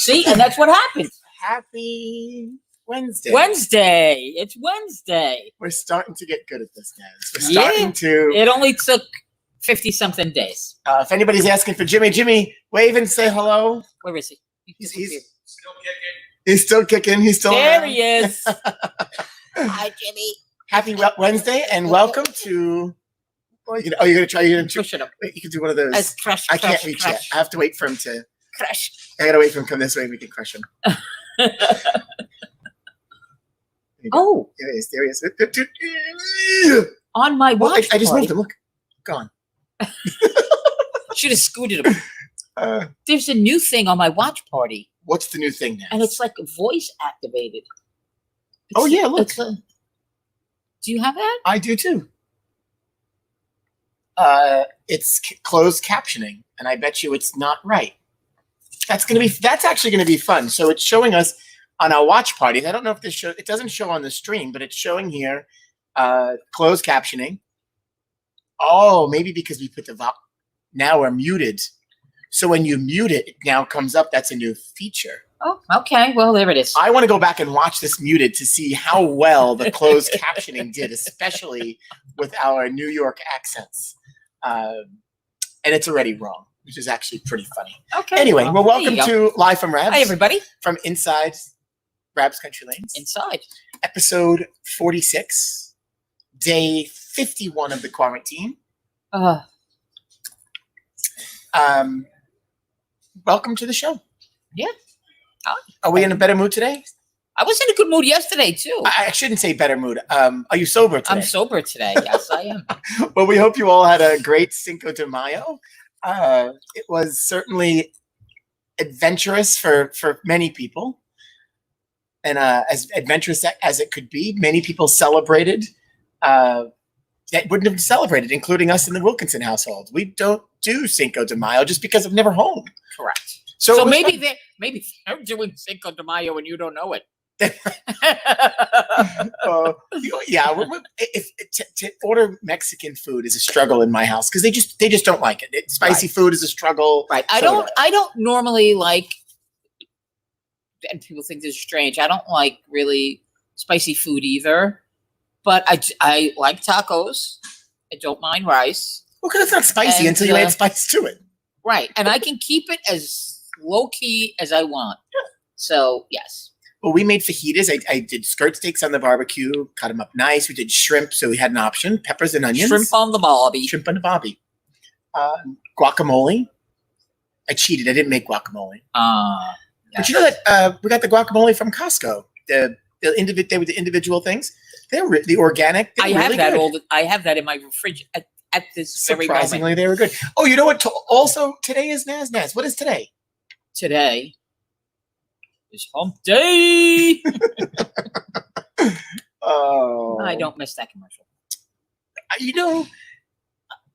See, and that's what happens. Happy Wednesday. It's Wednesday. We're starting to get good at this, guys. We're starting to. It only took 50-something days. If anybody's asking for Jimmy, wave and say hello. Where is he? He's still kicking. He's still kicking. He's still there. Around. He is. Hi, Jimmy. Happy Wednesday and welcome to. You're gonna try. You're gonna push it up. Wait, you can do one of those. Crush, I can't reach yet. I have to wait for him to crush. I gotta wait for him to come this way. We can crush him. Oh, there he is. There he is. On my watch. I just moved him. Look, gone. Should have scooted him. There's a new thing on my watch party. What's the new thing now? And it's like voice activated. Oh yeah, look. Do you have that? I do too. It's closed captioning, and I bet you it's not right. That's actually gonna be fun. So it's showing us on our watch parties. I don't know if this show. It doesn't show on the stream, but it's showing here closed captioning. Oh, maybe because we put the now we're muted. So when you mute it, it now comes up. That's a new feature. Oh, okay. Well, there it is. I want to go back and watch this muted to see how well the closed captioning did, especially with our New York accents. And it's already wrong, which is actually pretty funny. Okay. Anyway, well, welcome to Live from Rabs. Hi, everybody. From inside Rabs Country Lanes. Inside. Episode 46, day 51 of the quarantine. Welcome to the show. Yeah. Are we in a better mood today? I was in a good mood yesterday, too. I shouldn't say better mood. Are you sober today? I'm sober today. Yes, I am. Well, we hope you all had a great Cinco de Mayo. It was certainly adventurous for many people. And as adventurous as it could be, many people celebrated that wouldn't have celebrated, including us in the Wilkinson household. We don't do Cinco de Mayo just because I'm never home. Correct. So maybe they're doing Cinco de Mayo and you don't know it. Yeah, to order Mexican food is a struggle in my house because they just don't like it. Spicy food is a struggle. Right. I don't normally like, and people think this is strange. I don't like really spicy food either, but I like tacos. I don't mind rice. Well, because it's not spicy until you add spice to it. Right, and I can keep it as low key as I want. Yeah. So yes. Well, we made fajitas. I did skirt steaks on the barbecue, cut them up nice. We did shrimp, so we had an option: peppers and onions. Shrimp on the bobby. Shrimp on the bobby. Guacamole. I cheated. I didn't make guacamole. Yes. But you know that we got the guacamole from Costco. They were the individual things. They're the organic. I have that. I have that in my fridge at this very moment. Surprisingly, they were good. Oh, you know what? Also, today is Naz. What is today? Today is hump day. Oh, I don't miss that commercial.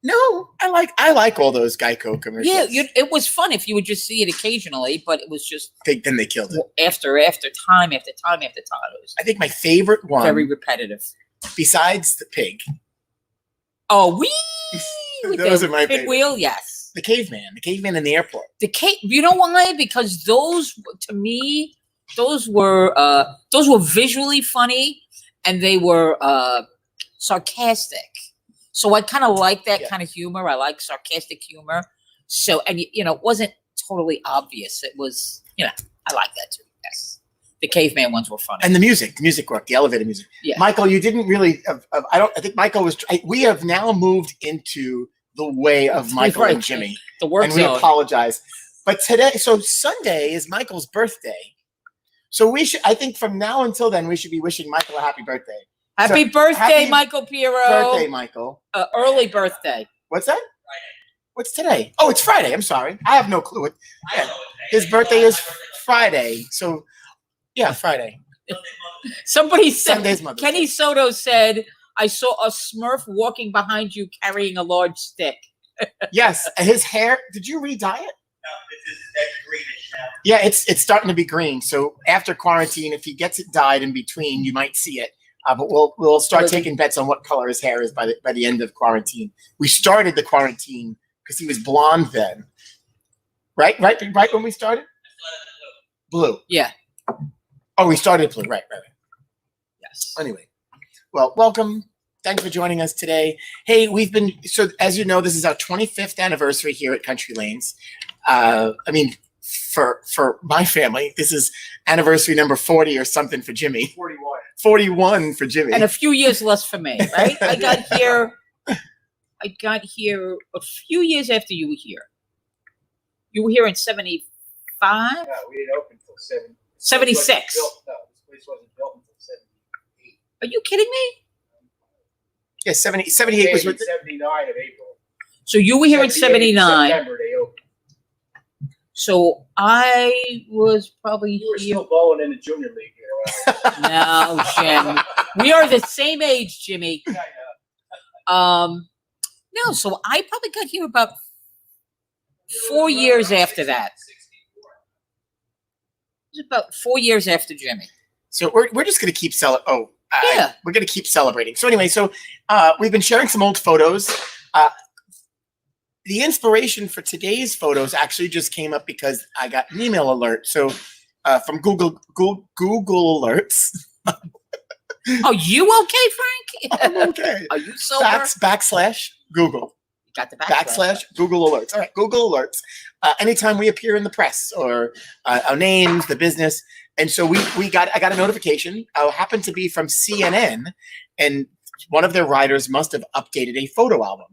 No, I like all those Geico commercials. Yeah, it was fun if you would just see it occasionally, but it was just then they killed it after time after time after time. It was I think my favorite one, very repetitive. Besides the pig. Oh, those are my favorite. Wheel, yes. The caveman in the airport. You know why? Because those, to me, those were visually funny, and they were sarcastic. So I kind of like that kind of humor. I like sarcastic humor. So, and it wasn't totally obvious. It was, I like that too. Yes. The caveman ones were funny. And the music worked, the elevator music. Yeah. Michael, you didn't really, I think Michael was, we have now moved into the way of Michael and Jimmy. The work zone. And we apologize. But so Sunday is Michael's birthday. So I think from now until then, we should be wishing Michael a happy birthday. Happy birthday, Michael Piero. Birthday, Michael. Early birthday. What's that? Friday. What's today? Oh, it's Friday. I'm sorry. I have no clue. His birthday is Friday. So, yeah, Friday. Somebody said, Kenny Day. Soto said, I saw a Smurf walking behind you carrying a large stick. Yes. His hair, did you re-dye it? No, that's greenish now. Yeah, it's starting to be green. So after quarantine, if he gets it dyed in between, you might see it. But we'll start taking bets on what color his hair is by the end of quarantine. We started the quarantine because he was blonde then, right when we started. Blue. Yeah. Oh, we started blue. Right. Yes. Anyway, well, welcome. Thanks for joining us today. Hey, so as you know, this is our 25th anniversary here at Country Lanes. For my family, this is anniversary number 40 or something for Jimmy. 41. 41 for Jimmy. And a few years less for me, right? I got here a few years after you were here. You were here in 75? No, we didn't open until 76. This place wasn't built until 78. Are you kidding me? Yeah, 78 was with 79 of April. So you were here in 79. September they opened. So I was probably You were here. still bowling in the junior league here. No, Jim. We are the same age, Jimmy. No, so I probably got here about 4 years after that. It was about 4 years after Jimmy. So we're just gonna keep celebrating. Yeah. We're gonna keep celebrating. So anyway, we've been sharing some old photos. The inspiration for today's photos actually just came up because I got an email alert. So from Google Alerts. Oh, you okay, Frank? I'm okay. Are you sober? /Google. You got the backslash. /Google Alerts. All right, Google Alerts. Anytime we appear in the press or our names, the business. And so I got a notification. I happened to be from CNN, and one of their writers must have updated a photo album.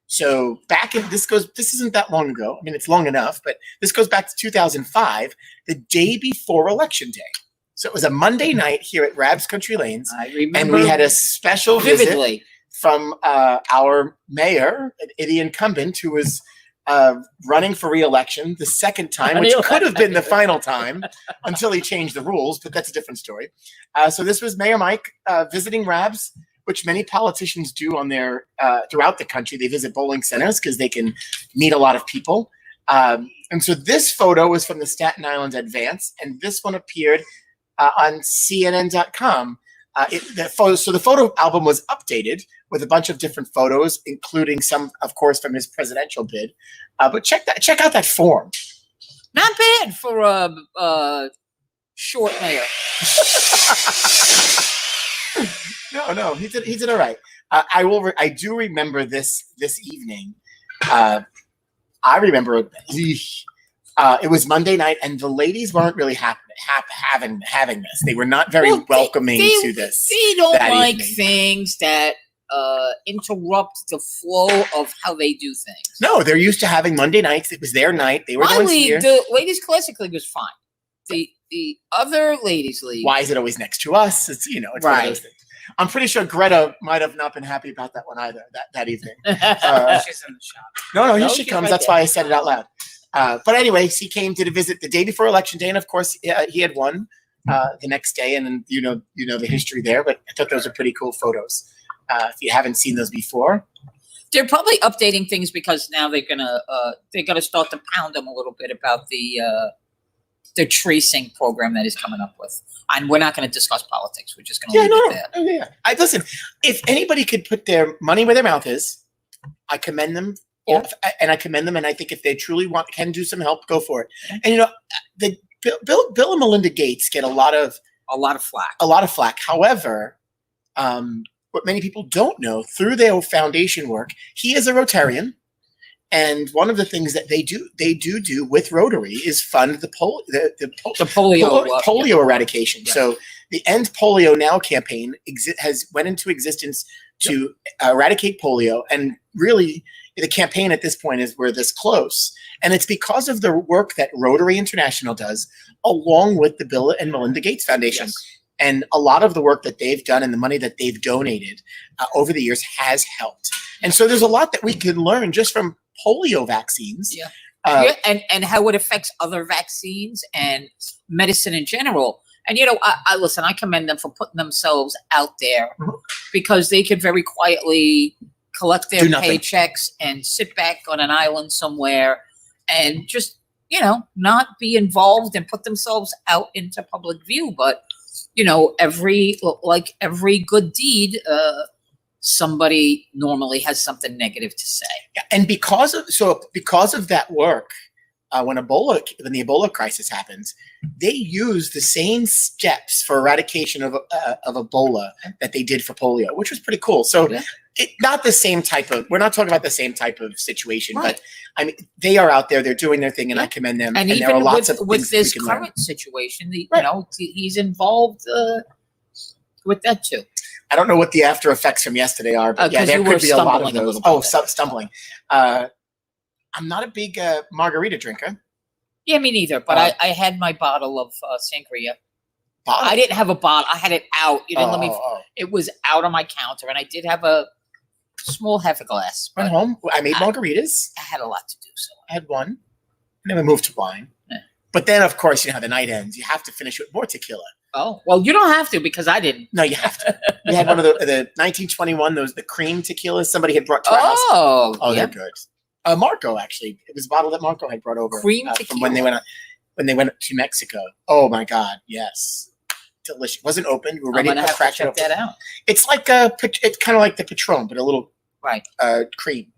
So this isn't that long ago. I mean, it's long enough, but this goes back to 2005, the day before Election Day. So it was a Monday night here at Rabs Country Lanes. I remember. And we had a special vividly visit from our mayor, the incumbent, who was running for re-election the second time, which could have been the final time until he changed the rules, but that's a different story. So this was Mayor Mike visiting Rabs, which many politicians do on their throughout the country. They visit bowling centers because they can meet a lot of people. And so this photo was from the Staten Island Advance, and this one appeared on CNN.com. The photo album was updated with a bunch of different photos, including some, of course, from his presidential bid. But check out that form. not bad for a short mayor. No, he did all right. I do remember this evening. I remember it was Monday night, and the ladies weren't really having this. They were not very welcoming to this. They don't like evening. things that interrupt the flow of how they do things. No, they're used to having Monday nights. It was their night. They were My going league, here. the ladies classic league was fine. The other ladies league. Why is it always next to us? It's it's one of Right. those things. I'm pretty sure Greta might have not been happy about that one either. That evening. She's in the shop. No, here No, she she's comes. right That's there. why I said it out loud. But anyway, he came to visit the day before Election Day, and of course, he had won the next day. And then you know the history there. But I thought those were pretty cool photos. If you haven't seen those before, They're probably updating things because now they're gonna start to pound them a little bit about the tracing program that is coming up with. And we're not going to discuss politics. We're just going to leave it there. Yeah. Listen, if anybody could put their money where their mouth is, I commend them. Yeah. And I commend them. And I think if they truly can do some help, go for it. And the Bill and Melinda Gates get a lot of flack. However, what many people don't know, through their foundation work, he is a Rotarian. And one of the things that they do with Rotary is fund the polio eradication. Yeah. So the End Polio Now campaign has went into existence to eradicate polio. And really, the campaign at this point is we're this close. And it's because of the work that Rotary International does, along with the Bill and Melinda Gates Foundation. Yes. And a lot of the work that they've done and the money that they've donated over the years has helped. And so there's a lot that we can learn just from polio vaccines. Yeah. And how it affects other vaccines and medicine in general. And I listen, I commend them for putting themselves out there because they could very quietly collect their paychecks and sit back on an island somewhere and just, not be involved and put themselves out into public view. But, every good deed, somebody normally has something negative to say. And because of that work, when the Ebola crisis happens, they used the same steps for eradication of Ebola that they did for polio, which was pretty cool. So not the same type of, we're not talking about the same type of situation, but I mean, they are out there, they're doing their thing, and I commend them. And there even are lots with things this we can learn. current situation, you know, he's involved with that too. I don't know what the after effects from yesterday are, but yeah, there could be a lot of those. Oh, stumbling. I'm not a big margarita drinker. Yeah, me neither. But I had my bottle of sangria. Bottle? I didn't have a bottle. I had it out. You didn't let me. Oh. It was out on my counter, and I did have a small half a glass. Went home. I made margaritas. I had a lot to do, so I had one. And then we moved to wine. Yeah. But then, of course, you know how the night ends. You have to finish with more tequila. Oh, well, you don't have to because I didn't. No, you have to. We had one of the 1921, the cream tequilas somebody had brought to our house. Oh, they're good. Marco, actually. It was a bottle that Marco had brought over. Cream tequila? From when they went to Mexico. Oh, my God. Yes. Delicious. Wasn't open. We were ready to crack check that out. It's like it's kind of like the Patron, but a little cream.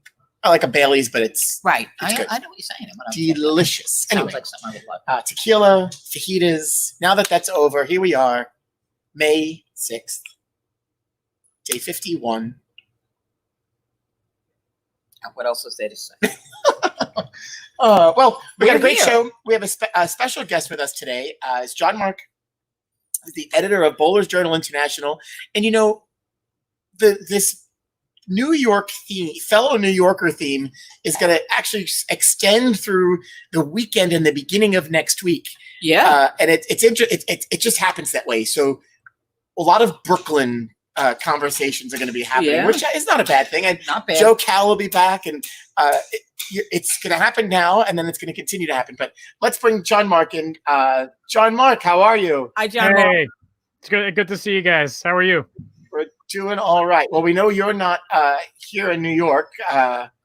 Like a Bailey's, but it's right. It's good. I know what you're saying. Delicious. Sounds anyway, like something I would like. Tequila, fajitas. Now that's over, here we are, May 6th, day 51. What else is there to say? Well, we got a great show. We have a special guest with us today. It's Gianmarc, the editor of Bowlers Journal International, and you know, this New York theme, fellow New Yorker theme, is going to actually extend through the weekend and the beginning of next week. Yeah, and it just happens that way. So a lot of Brooklyn conversations are going to be happening, which is not a bad thing. And not bad. Joe Cal will be back, and it's going to happen now, and then it's going to continue to happen. But let's bring Gianmarc in. Gianmarc, how are you? Hi, Gianmarc. Hey, it's good to see you guys. How are you? We're doing all right. Well, we know you're not here in New York.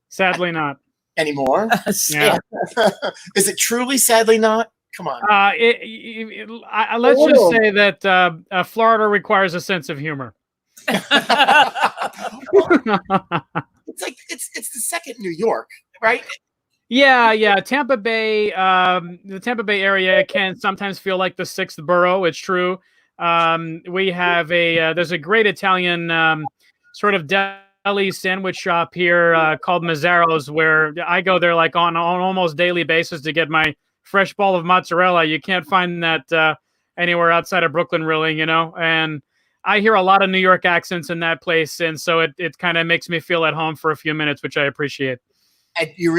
Sadly not. Anymore. Yeah. Is it truly sadly not? Come on. Let's just say that Florida requires a sense of humor. It's like it's the second New York, right? Yeah. Tampa Bay, the Tampa Bay area can sometimes feel like the sixth borough. It's true. We have there's a great Italian sort of deli sandwich shop here called Mazzaro's, where I go there like on almost daily basis to get my fresh ball of mozzarella. You can't find that anywhere outside of Brooklyn, really, you know. And I hear a lot of New York accents in that place, and so it kind of makes me feel at home for a few minutes, which I appreciate. And you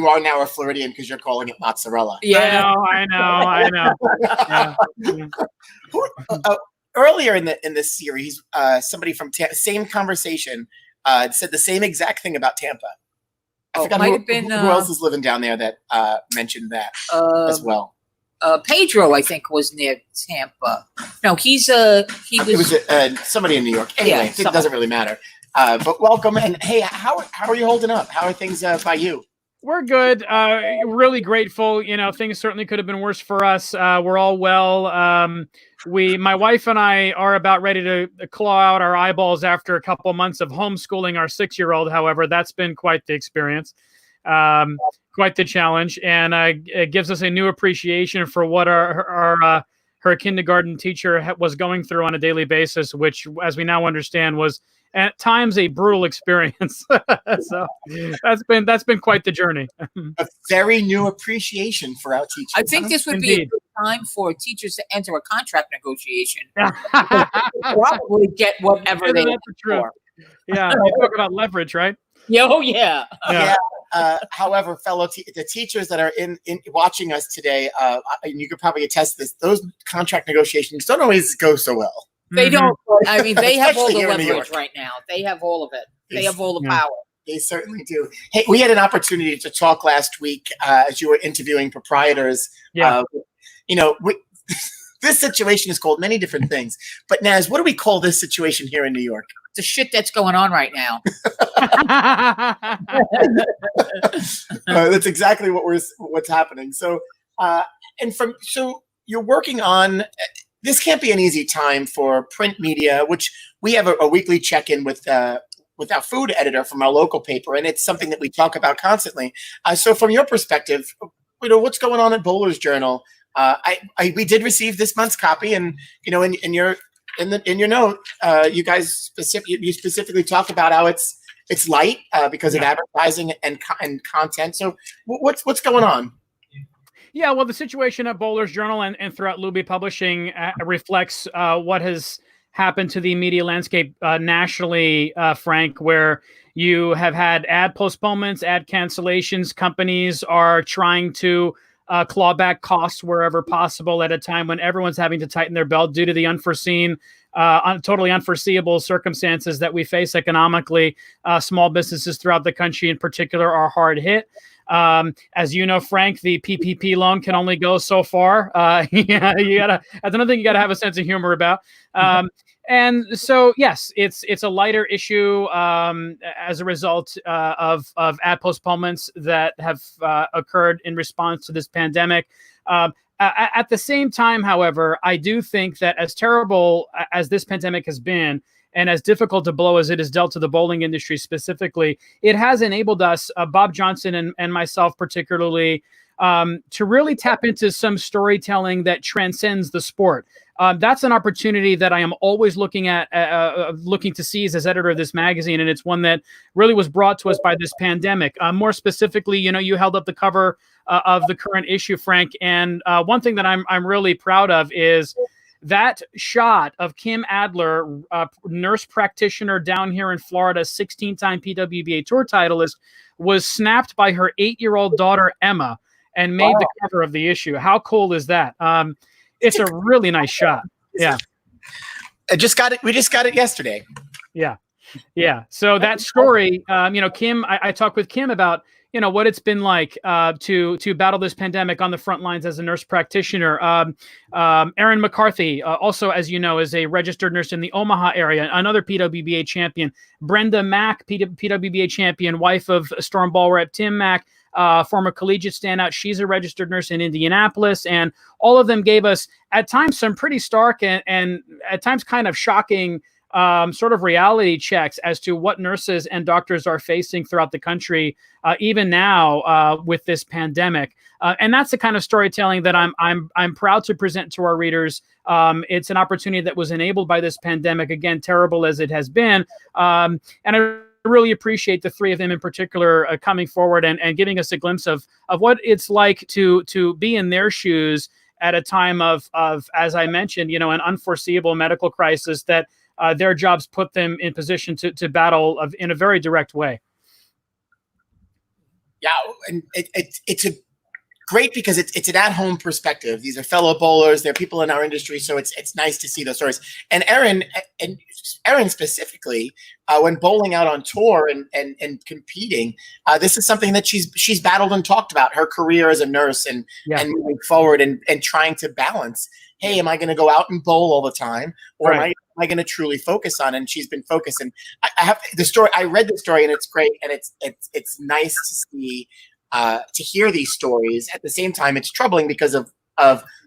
are now a Floridian because you're calling it mozzarella. Yeah, I know. Yeah. Earlier in this series, somebody from same conversation said the same exact thing about Tampa. I forgot who else is living down there that mentioned that as well. Pedro, I think, was near Tampa. No, he was. It was somebody in New York. Anyway, it doesn't really matter. But welcome, and hey, how are you holding up? How are things by you? We're good. Really grateful. You know, things certainly could have been worse for us. We're all well. My wife and I are about ready to claw out our eyeballs after a couple months of homeschooling our 6-year-old. However, that's been quite the experience, quite the challenge, and it gives us a new appreciation for what her kindergarten teacher was going through on a daily basis, which, as we now understand, was at times a brutal experience. So that's been quite the journey. A very new appreciation for our teachers. I think this would be a good time for teachers to enter a contract negotiation. Probably get whatever they want for. Yeah, you talk about leverage, right? Oh yeah. However, the teachers that are in watching us today, and you could probably attest to this, those contract negotiations don't always go so well. They don't. I mean, they have all the leverage right now. They have all of it. They have all the power. They certainly do. Hey, we had an opportunity to talk last week as you were interviewing proprietors. Yeah. This situation is called many different things. But Naz, what do we call this situation here in New York? The shit that's going on right now. That's exactly what's happening. So, you're working on. This can't be an easy time for print media, which we have a weekly check-in with our food editor from our local paper, and it's something that we talk about constantly. So from your perspective, what's going on at Bowler's Journal. We did receive this month's copy, and in your note, you guys specifically talk about how it's light because of advertising and content. So what's going on? Yeah, well, the situation at Bowler's Journal and throughout Luby Publishing reflects what has happened to the media landscape nationally, Frank, where you have had ad postponements, ad cancellations. Companies are trying to claw back costs wherever possible at a time when everyone's having to tighten their belt due to the unforeseen, totally unforeseeable circumstances that we face economically. Small businesses throughout the country in particular are hard hit. As you know, Frank, the PPP loan can only go so far. That's another thing you gotta have a sense of humor about. And so, yes, it's a lighter issue as a result of ad postponements that have occurred in response to this pandemic. At the same time, however, I do think that as terrible as this pandemic has been, and as difficult a blow as it has dealt to the bowling industry specifically, it has enabled us, Bob Johnson and myself particularly, to really tap into some storytelling that transcends the sport. That's an opportunity that I am always looking to seize as editor of this magazine, and it's one that really was brought to us by this pandemic. More specifically, you held up the cover of the current issue, Frank, and one thing that I'm really proud of is that shot of Kim Adler, nurse practitioner down here in Florida, 16-time PWBA tour titleist, was snapped by her 8-year-old daughter, Emma, and made the cover of the issue. How cool is that? It's a really nice shot. Yeah. We just got it yesterday. Yeah. Yeah. So that story, Kim, I talked with Kim about, what it's been like to battle this pandemic on the front lines as a nurse practitioner. Erin McCarthy, also, as you know, is a registered nurse in the Omaha area, another PWBA champion. Brenda Mack, PWBA champion, wife of Storm Ball rep Tim Mack, former collegiate standout. She's a registered nurse in Indianapolis. And all of them gave us, at times, some pretty stark and at times kind of shocking sort of reality checks as to what nurses and doctors are facing throughout the country, even now with this pandemic. And that's the kind of storytelling that I'm proud to present to our readers. It's an opportunity that was enabled by this pandemic, again, terrible as it has been. And I really appreciate the three of them in particular coming forward and giving us a glimpse of what it's like to be in their shoes at a time of as I mentioned, an unforeseeable medical crisis that their jobs put them in position to battle in a very direct way. Yeah, and it's a great because it's an at-home perspective. These are fellow bowlers; they're people in our industry, so it's nice to see those stories. And Erin specifically, when bowling out on tour and competing, this is something that she's battled and talked about her career as a nurse and moving forward and trying to balance. Hey, am I going to go out and bowl all the time, or am I going to truly focus on? And she's been focused. And I have the story. I read the story, and it's great, and it's nice to see, to hear these stories. At the same time, it's troubling because of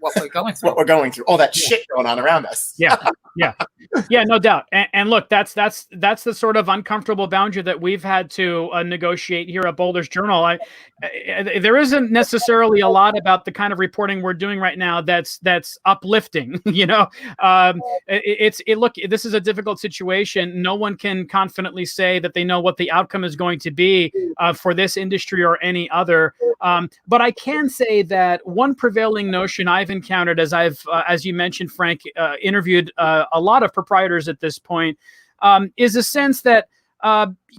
what we're going through. All that shit going on around us. Yeah, no doubt. And look, that's the sort of uncomfortable boundary that we've had to negotiate here at Bowler's Journal. There isn't necessarily a lot about the kind of reporting we're doing right now that's uplifting. Look, this is a difficult situation. No one can confidently say that they know what the outcome is going to be for this industry or any other. But I can say that one prevailing notion I've encountered as you mentioned, Frank, interviewed a lot of proprietors at this point, is a sense that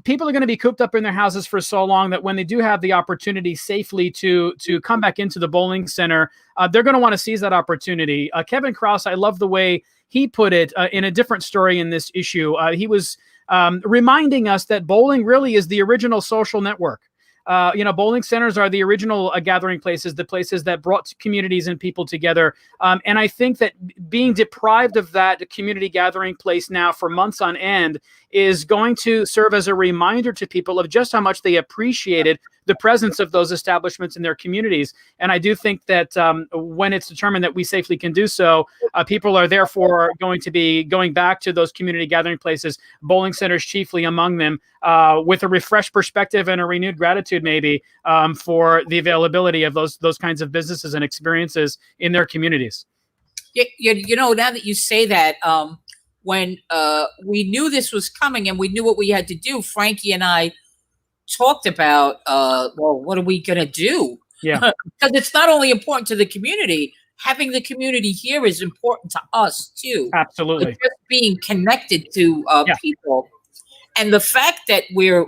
people are going to be cooped up in their houses for so long that when they do have the opportunity safely to come back into the bowling center, they're going to want to seize that opportunity. Kevin Krause, I love the way he put it in a different story in this issue. He was reminding us that bowling really is the original social network. Bowling centers are the original gathering places, the places that brought communities and people together. And I think that being deprived of that community gathering place now for months on end is going to serve as a reminder to people of just how much they appreciated the presence of those establishments in their communities. And I do think that when it's determined that we safely can do so, people are therefore going to be going back to those community gathering places, bowling centers chiefly among them, with a refreshed perspective and a renewed gratitude maybe for the availability of those kinds of businesses and experiences in their communities. You know, now that you say that, when we knew this was coming and we knew what we had to do, Frankie and I talked about, well, what are we going to do? Yeah. Because it's not only important to the community, having the community here is important to us too. Absolutely. Like just being connected to people. And the fact that we're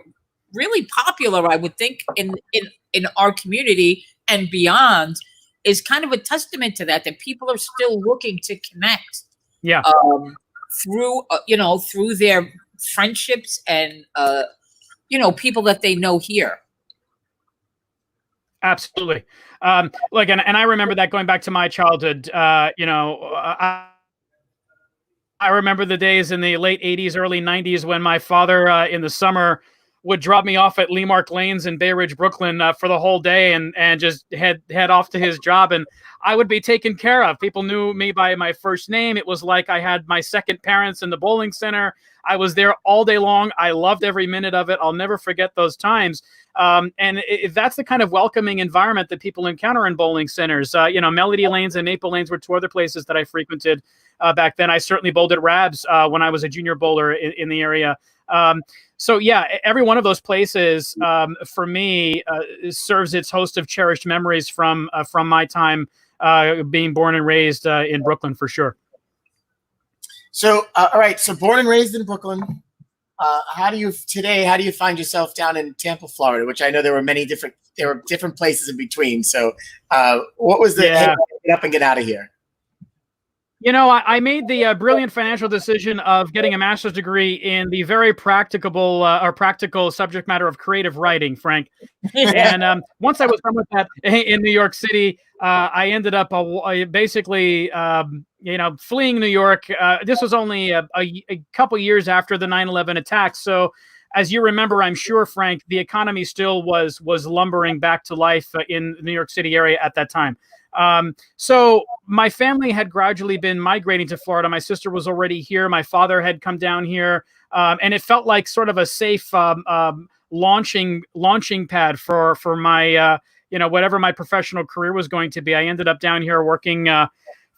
really popular, I would think, in our community and beyond is kind of a testament to that people are still looking to connect. Yeah. Through, through their friendships and, people that they know here. Absolutely. Look, and I remember that going back to my childhood, I remember the days in the late 80s, early 90s when my father in the summer would drop me off at Lemark Lanes in Bay Ridge, Brooklyn for the whole day and just head off to his job. And I would be taken care of. People knew me by my first name. It was like I had my second parents in the bowling center. I was there all day long. I loved every minute of it. I'll never forget those times. That's the kind of welcoming environment that people encounter in bowling centers. Melody Lanes and Maple Lanes were two other places that I frequented back then. I certainly bowled at Rabs when I was a junior bowler in the area. So yeah, every one of those places for me serves its host of cherished memories from my time being born and raised in Brooklyn, for sure. So, all right. So born and raised in Brooklyn. How do you find yourself down in Tampa, Florida, which I know there were different places in between. So what was the hey, get up and get out of here? I made the brilliant financial decision of getting a master's degree in the very practical subject matter of creative writing, Frank. And once I was done with that in New York City, I ended up basically, fleeing New York. This was only a couple years after the 9/11 attacks. So as you remember, I'm sure, Frank, the economy still was lumbering back to life in the New York City area at that time. So my family had gradually been migrating to Florida. My sister was already here. My father had come down here. And it felt like sort of a safe launching pad for my, whatever my professional career was going to be. I ended up down here working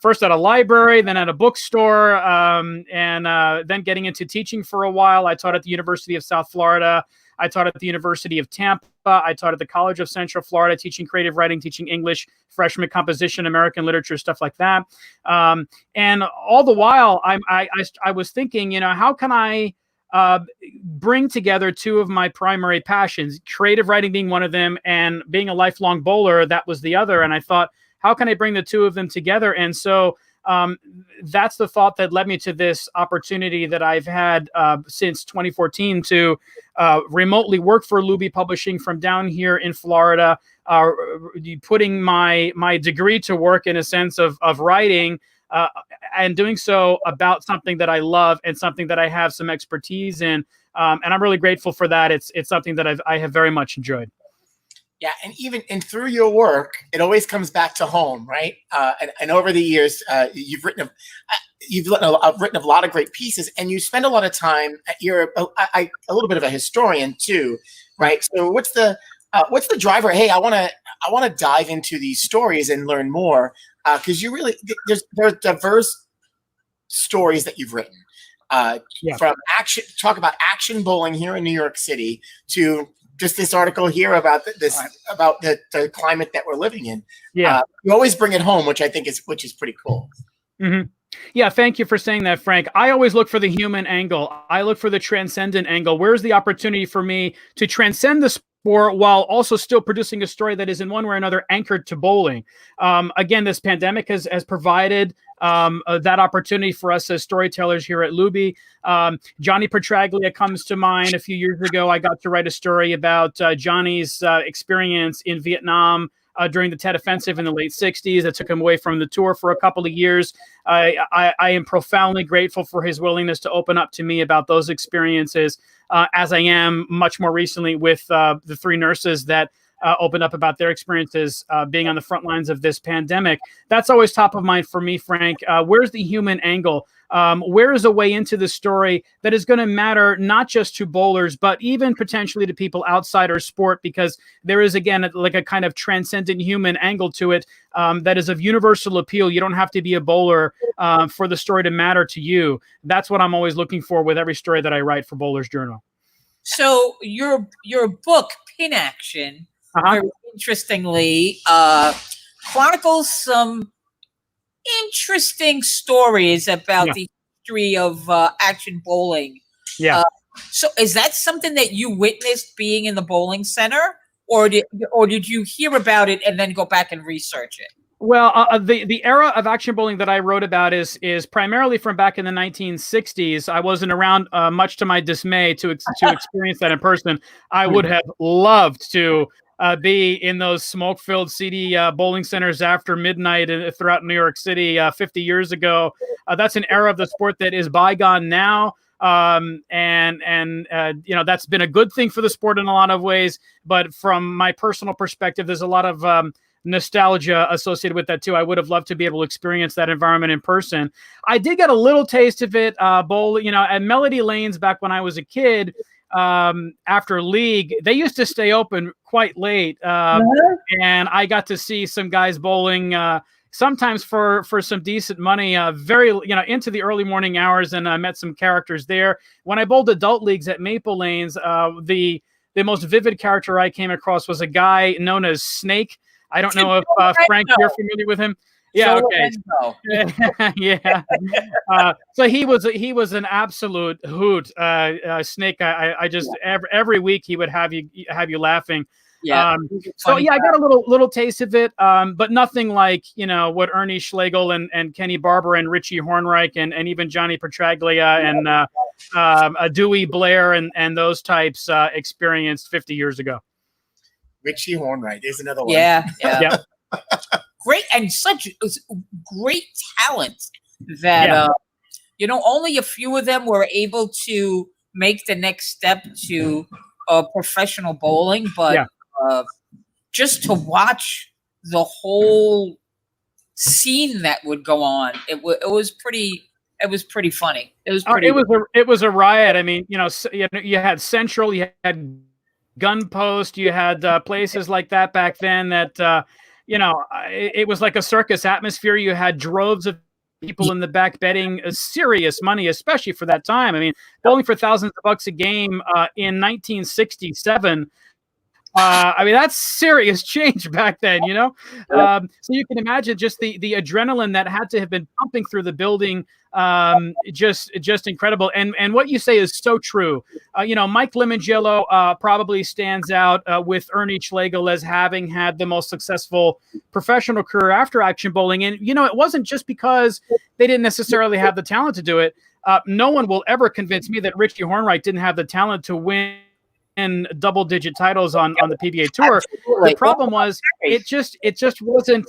first at a library, then at a bookstore, and then getting into teaching for a while. I taught at the University of South Florida. I taught at the University of Tampa. I taught at the College of Central Florida, teaching creative writing, teaching English, freshman composition, American literature, stuff like that. And all the while, I was thinking, how can I bring together two of my primary passions, creative writing being one of them, and being a lifelong bowler, that was the other. And I thought, how can I bring the two of them together? And so that's the thought that led me to this opportunity that I've had since 2014 to remotely work for Luby Publishing from down here in Florida, putting my degree to work in a sense of writing and doing so about something that I love and something that I have some expertise in. And I'm really grateful for that. It's something that I have very much enjoyed. Yeah, and through your work, it always comes back to home, right? And over the years, you've written a lot of great pieces, and you spend a lot of time. You're a little bit of a historian too, right? So what's the driver? Hey, I want to dive into these stories and learn more because there's diverse stories that you've written. From talk about action bowling here in New York City to just this article here about about the climate that we're living in. Yeah, you always bring it home, which I think is pretty cool. Mm-hmm. Yeah, thank you for saying that, Frank. I always look for the human angle. I look for the transcendent angle. Where's the opportunity for me to transcend the sport while also still producing a story that is in one way or another anchored to bowling? Again, this pandemic has provided that opportunity for us as storytellers here at Luby. Johnny Petraglia comes to mind. A few years ago, I got to write a story about Johnny's experience in Vietnam during the Tet Offensive in the late 60s. That took him away from the tour for a couple of years. I am profoundly grateful for his willingness to open up to me about those experiences, as I am much more recently with the three nurses that opened up about their experiences being on the front lines of this pandemic. That's always top of mind for me, Frank. Where's the human angle? Where is a way into the story that is going to matter not just to bowlers, but even potentially to people outside our sport? Because there is, again, like a kind of transcendent human angle to it that is of universal appeal. You don't have to be a bowler for the story to matter to you. That's what I'm always looking for with every story that I write for Bowlers Journal. So your book, Pin Action, very interestingly, chronicles some interesting stories about the history of action bowling. Yeah. So is that something that you witnessed being in the bowling center, or did you hear about it and then go back and research it? Well, the era of action bowling that I wrote about is primarily from back in the 1960s. I wasn't around, much to my dismay, to experience that in person. I would have loved to be in those smoke-filled, seedy bowling centers after midnight throughout New York City 50 years ago. That's an era of the sport that is bygone now. And you know, that's been a good thing for the sport in a lot of ways. But from my personal perspective, there's a lot of nostalgia associated with that too. I would have loved to be able to experience that environment in person. I did get a little taste of it, you know, at Melody Lanes back when I was a kid. After league, they used to stay open quite late, and I got to see some guys bowling sometimes for some decent money, very, you know, into the early morning hours, and I met some characters there. When I bowled adult leagues at Maple Lanes, the most vivid character I came across was a guy known as Snake. I don't know if Frank, you're familiar with him. Yeah. Okay. Yeah. So he was an absolute hoot. Snake. I just every week he would have you laughing. Yeah. So yeah, I got a little taste of it, but nothing like, you know, what Ernie Schlegel and Kenny Barber and Richie Hornreich and even Johnny Petraglia and Dewey Blair and those types experienced 50 years ago. Richie Hornreich is another one. Yeah. Great, and such great talent that you know, only a few of them were able to make the next step to professional bowling, but just to watch the whole scene that would go on, it was pretty funny. It was a riot. I mean, you know, you had Central, you had Gun Post, you had places like that back then that you know, it was like a circus atmosphere. You had droves of people in the back betting serious money, especially for that time. I mean, bowling for thousands of bucks a game in 1967. I mean, that's serious change back then, you know? So you can imagine just the adrenaline that had to have been pumping through the building. Just incredible. And what you say is so true. You know, Mike Limongello probably stands out with Ernie Schlegel as having had the most successful professional career after action bowling. And, you know, it wasn't just because they didn't necessarily have the talent to do it. No one will ever convince me that Richie Hornreich didn't have the talent to win double-digit titles on the PBA tour. Absolutely. The problem was it just wasn't.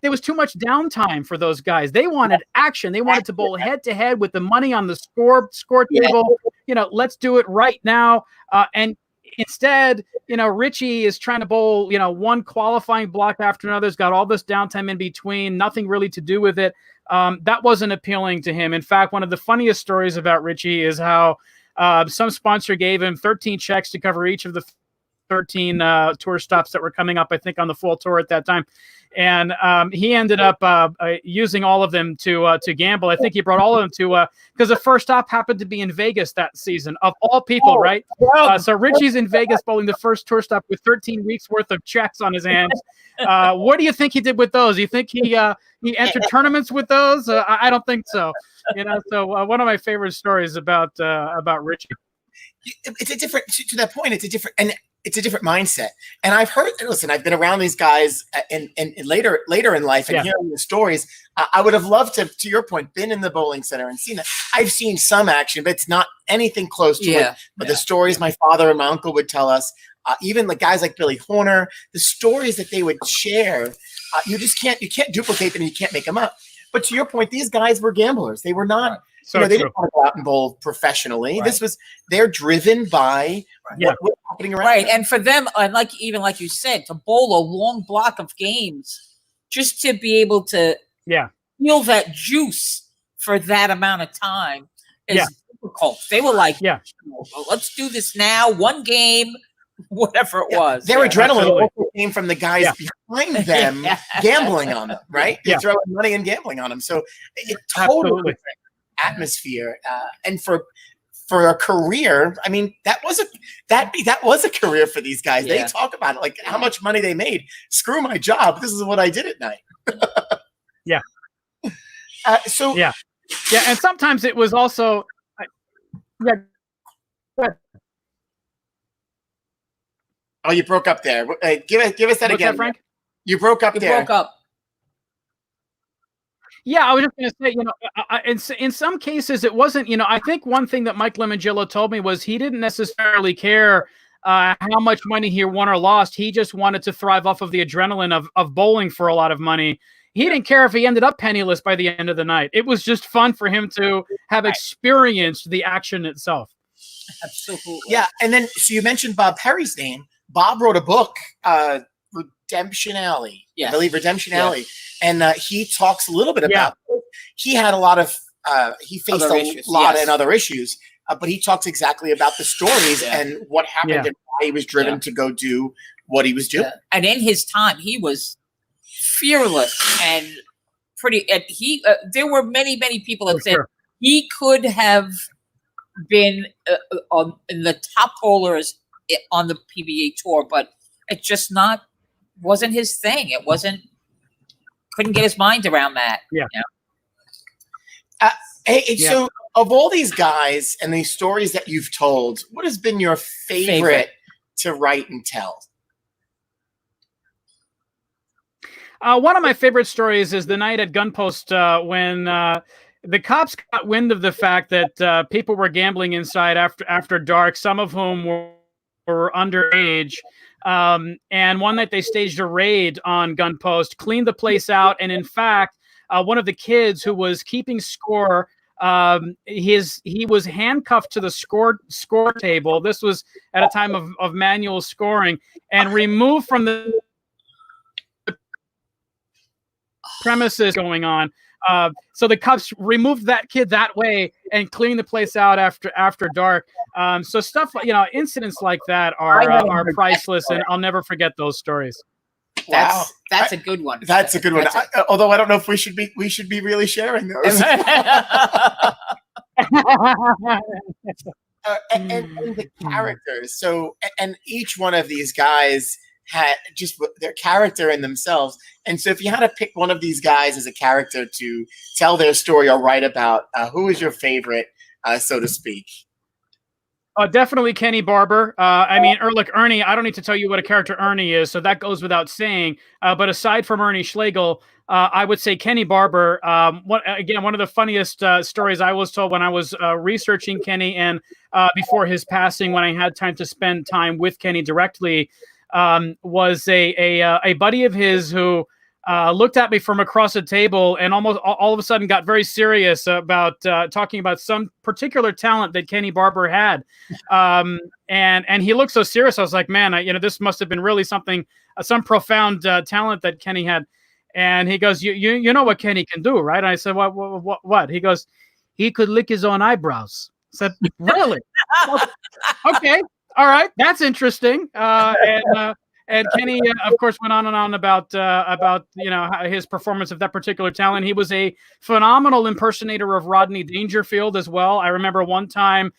There was too much downtime for those guys. They wanted action. They wanted to bowl head-to-head with the money on the score table. You know, let's do it right now. And instead, you know, Richie is trying to bowl, you know, one qualifying block after another. He's got all this downtime in between, nothing really to do with it. That wasn't appealing to him. In fact, one of the funniest stories about Richie is how some sponsor gave him 13 checks to cover each of the 13 tour stops that were coming up, I think, on the fall tour at that time. And he ended up using all of them to gamble. I think he brought all of them to because the first stop happened to be in Vegas that season, of all people, right? So Richie's in Vegas bowling the first tour stop with 13 weeks worth of checks on his hands. What do you think he did with those? You think he entered tournaments with those? I don't think so. You know, so one of my favorite stories about Richie. It's a different, to that point, it's a different mindset. And I've heard, listen, I've been around these guys and later in life and hearing the stories. I would have loved to your point, been in the bowling center and seen that. I've seen some action, but it's not anything close to it. But the stories my father and my uncle would tell us, even the guys like Billy Horner, the stories that they would share, you can't duplicate them. You can't make them up. But to your point, these guys were gamblers. They were not So they true. didn't want to go out and bowl professionally. Right. They're driven by what's happening around Right. them. And for them, and like you said, to bowl a long block of games just to be able to feel that juice for that amount of time is difficult. They were like, well, let's do this now, one game, whatever it was. Their adrenaline absolutely. also came from the guys behind them gambling on them, right? They're throwing money and gambling on them. So it totally different atmosphere. And for a career, I mean, that was a career for these guys. They talk about it, like how much money they made. Screw my job. This is what I did at night. And sometimes it was also Oh, you broke up there. Give us that What's again, that, Frank? You broke up there. Broke up. Yeah, I was just going to say, in some cases, it wasn't, I think one thing that Mike Lemangillo told me was he didn't necessarily care how much money he won or lost. He just wanted to thrive off of the adrenaline of bowling for a lot of money. He didn't care if he ended up penniless by the end of the night. It was just fun for him to have experienced the action itself. Absolutely. Yeah, and then, so you mentioned Bob Perry's name. Bob wrote a book, Redemption Alley. Yes. I believe Redemption Alley. And he talks a little bit about he had a lot of he faced Other a issues. lot and other issues, but he talks exactly about the stories and what happened and why he was driven to go do what he was doing. And in his time, he was fearless and pretty. And there were many people that said he could have been in the top bowlers on the PBA tour, but it just wasn't his thing. It wasn't. Couldn't get his mind around that. So of all these guys and these stories that you've told, what has been your favorite to write and tell? One of my favorite stories is the night at Gunpost when the cops got wind of the fact that people were gambling inside after dark, some of whom were underage. And one night they staged a raid on Gunpost, cleaned the place out, and in fact, one of the kids who was keeping score, he was handcuffed to the score table. This was at a time of manual scoring, and removed from the premises going on. So the cops removed that kid that way and cleaned the place out after dark. So stuff like, incidents like that are priceless, and I'll never forget those stories. That's a good one. That's a good one. Although I don't know if we should be really sharing those. And the characters. So, and each one of these guys had just their character in themselves. And so if you had to pick one of these guys as a character to tell their story or write about, who is your favorite, so to speak? Definitely Kenny Barber. I mean, look, Ernie, I don't need to tell you what a character Ernie is, so that goes without saying. But aside from Ernie Schlegel, I would say Kenny Barber. One of the funniest stories I was told when I was researching Kenny and before his passing, when I had time to spend time with Kenny directly, was a buddy of his who looked at me from across the table and almost all of a sudden got very serious about talking about some particular talent that Kenny Barber had. And he looked so serious. I was like, man, this must have been really something, some profound talent that Kenny had. And he goes, you know what Kenny can do, right? And I said, what? He goes, he could lick his own eyebrows. I said, really? Okay. All right. That's interesting. And Kenny, of course, went on and on about his performance of that particular talent. He was a phenomenal impersonator of Rodney Dangerfield as well. I remember one time,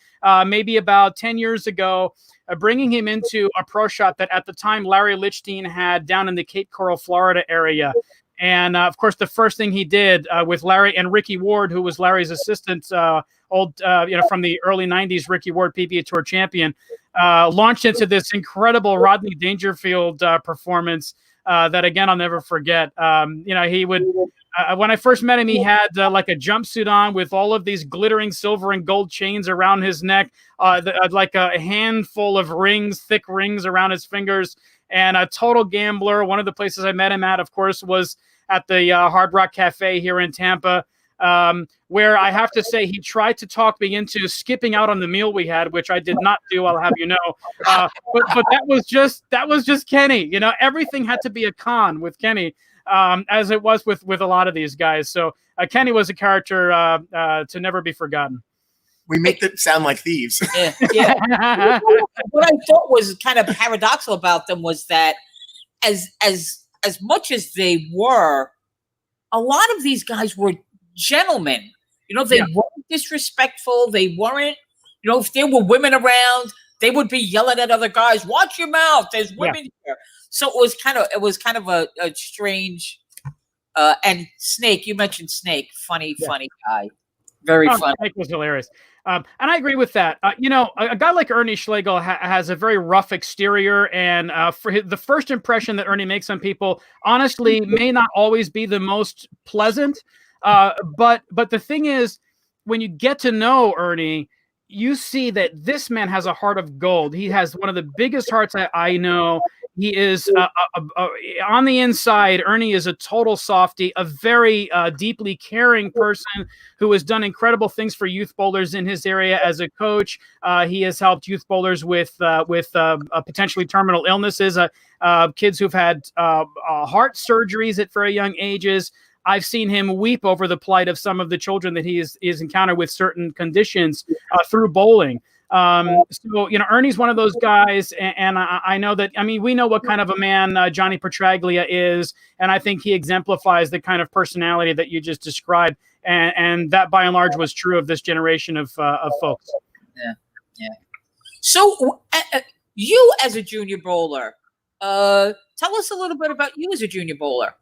maybe about 10 years ago, bringing him into a pro shop that at the time Larry Lichstein had down in the Cape Coral, Florida area. And of course, the first thing he did with Larry and Ricky Ward, who was Larry's assistant, from the early 90s, Ricky Ward, PBA Tour champion, launched into this incredible Rodney Dangerfield performance that, again, I'll never forget. He would, when I first met him, he had like a jumpsuit on with all of these glittering silver and gold chains around his neck, like a handful of rings, thick rings around his fingers, and a total gambler. One of the places I met him at, of course, was at the Hard Rock Cafe here in Tampa. where I have to say he tried to talk me into skipping out on the meal we had, which I did not do. I'll have you know. But that was just Kenny. You know, everything had to be a con with Kenny, as it was with a lot of these guys. So Kenny was a character to never be forgotten. We make them sound like thieves. Yeah. What I thought was kind of paradoxical about them was that as much as they were, a lot of these guys were gentlemen. You know, they weren't disrespectful. They weren't, you know, if there were women around, they would be yelling at other guys, "Watch your mouth, there's women here." So it was kind of a strange and Snake, you mentioned Snake, funny guy. Very funny. Snake was hilarious. And I agree with that. You know, a guy like Ernie Schlegel has a very rough exterior, and for the first impression that Ernie makes on people, honestly, may not always be the most pleasant. But the thing is, when you get to know Ernie, you see that this man has a heart of gold. He has one of the biggest hearts I know. He is on the inside. Ernie is a total softie, a very deeply caring person who has done incredible things for youth bowlers in his area as a coach. He has helped youth bowlers with potentially terminal illnesses, kids who've had heart surgeries at very young ages. I've seen him weep over the plight of some of the children that he is encountered with certain conditions through bowling. So, you know, Ernie's one of those guys, and I know that, I mean, we know what kind of a man Johnny Petraglia is, and I think he exemplifies the kind of personality that you just described, and that by and large was true of this generation of folks. Yeah. So, you as a junior bowler, tell us a little bit about you as a junior bowler.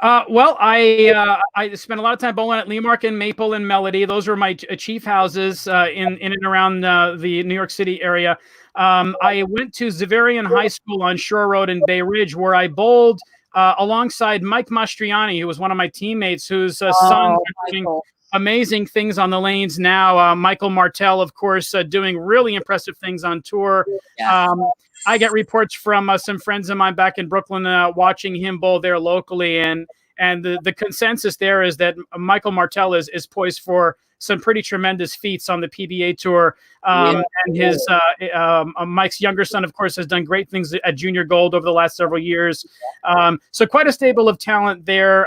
Well, I spent a lot of time bowling at Lemark and Maple and Melody. Those were my chief houses in and around the New York City area. I went to Xaverian High School on Shore Road in Bay Ridge, where I bowled alongside Mike Mastriani, who was one of my teammates, whose son is doing amazing things on the lanes now. Michael Martell, of course, doing really impressive things on tour. Yeah. I get reports from some friends of mine back in Brooklyn watching him bowl there locally, and the consensus there is that Michael Martell is poised for some pretty tremendous feats on the PBA tour. And his Mike's younger son, of course, has done great things at Junior Gold over the last several years. So quite a stable of talent there.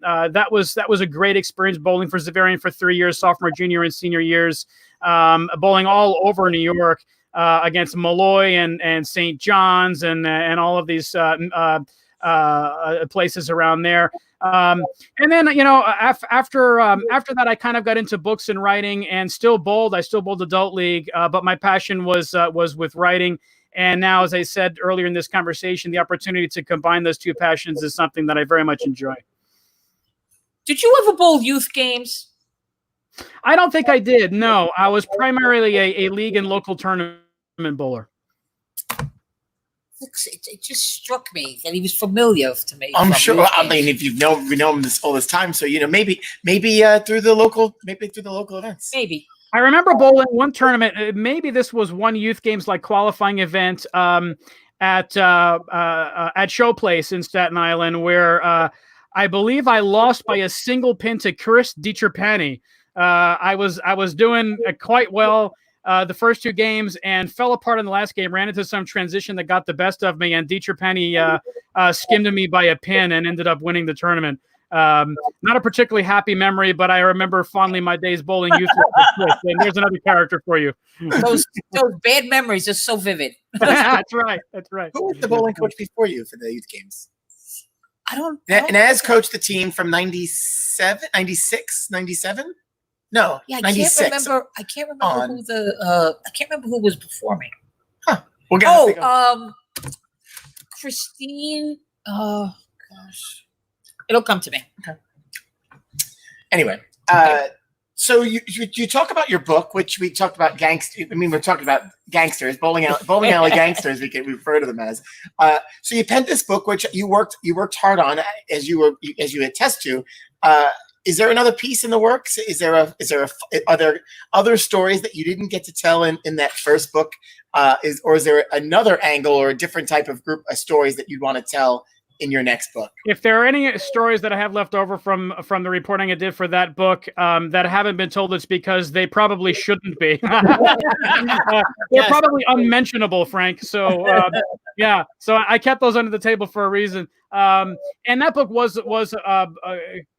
That was a great experience bowling for Xaverian for 3 years, sophomore, junior, and senior years, bowling all over New York. Against Malloy and St. John's and all of these places around there. And then, you know, after that, I kind of got into books and writing and still bowled. I still bowled adult league, but my passion was with writing. And now, as I said earlier in this conversation, the opportunity to combine those two passions is something that I very much enjoy. Did you ever bowl youth games? I don't think I did. No, I was primarily a league and local tournament bowler. It just struck me that he was familiar to me. I'm sure. I mean, if we know him all this time, so you know, maybe through the local events. Maybe. I remember bowling one tournament. Maybe this was one youth games like qualifying event at Show Place in Staten Island, where I believe I lost by a single pin to Chris DiTrapani. I was doing quite well the first two games and fell apart in the last game, ran into some transition that got the best of me, and DiTrapani skimmed me by a pin and ended up winning the tournament. Not a particularly happy memory, but I remember fondly my days bowling youth. And there's another character for you. Those bad memories are so vivid. That's right. Who was the bowling coach before you for the youth games? I don't. And as coached the team from 97, 96, 97? No, yeah, 96. I can't remember who the I can't remember who was before me. Huh. We'll Christine. Oh gosh, it'll come to me. Okay. Anyway, so you talk about your book, which we talked about gangster. I mean, we're talking about gangsters, bowling alley gangsters. We refer to them as. So you penned this book, which you worked hard on, as you attest to. Is there another piece in the works? Are there other stories that you didn't get to tell in that first book? Or is there another angle or a different type of group of stories that you'd want to tell in your next book? If there are any stories that I have left over from the reporting I did for that book that haven't been told, it's because they probably shouldn't be. They're probably unmentionable, Frank. So yeah, so I kept those under the table for a reason. And that book was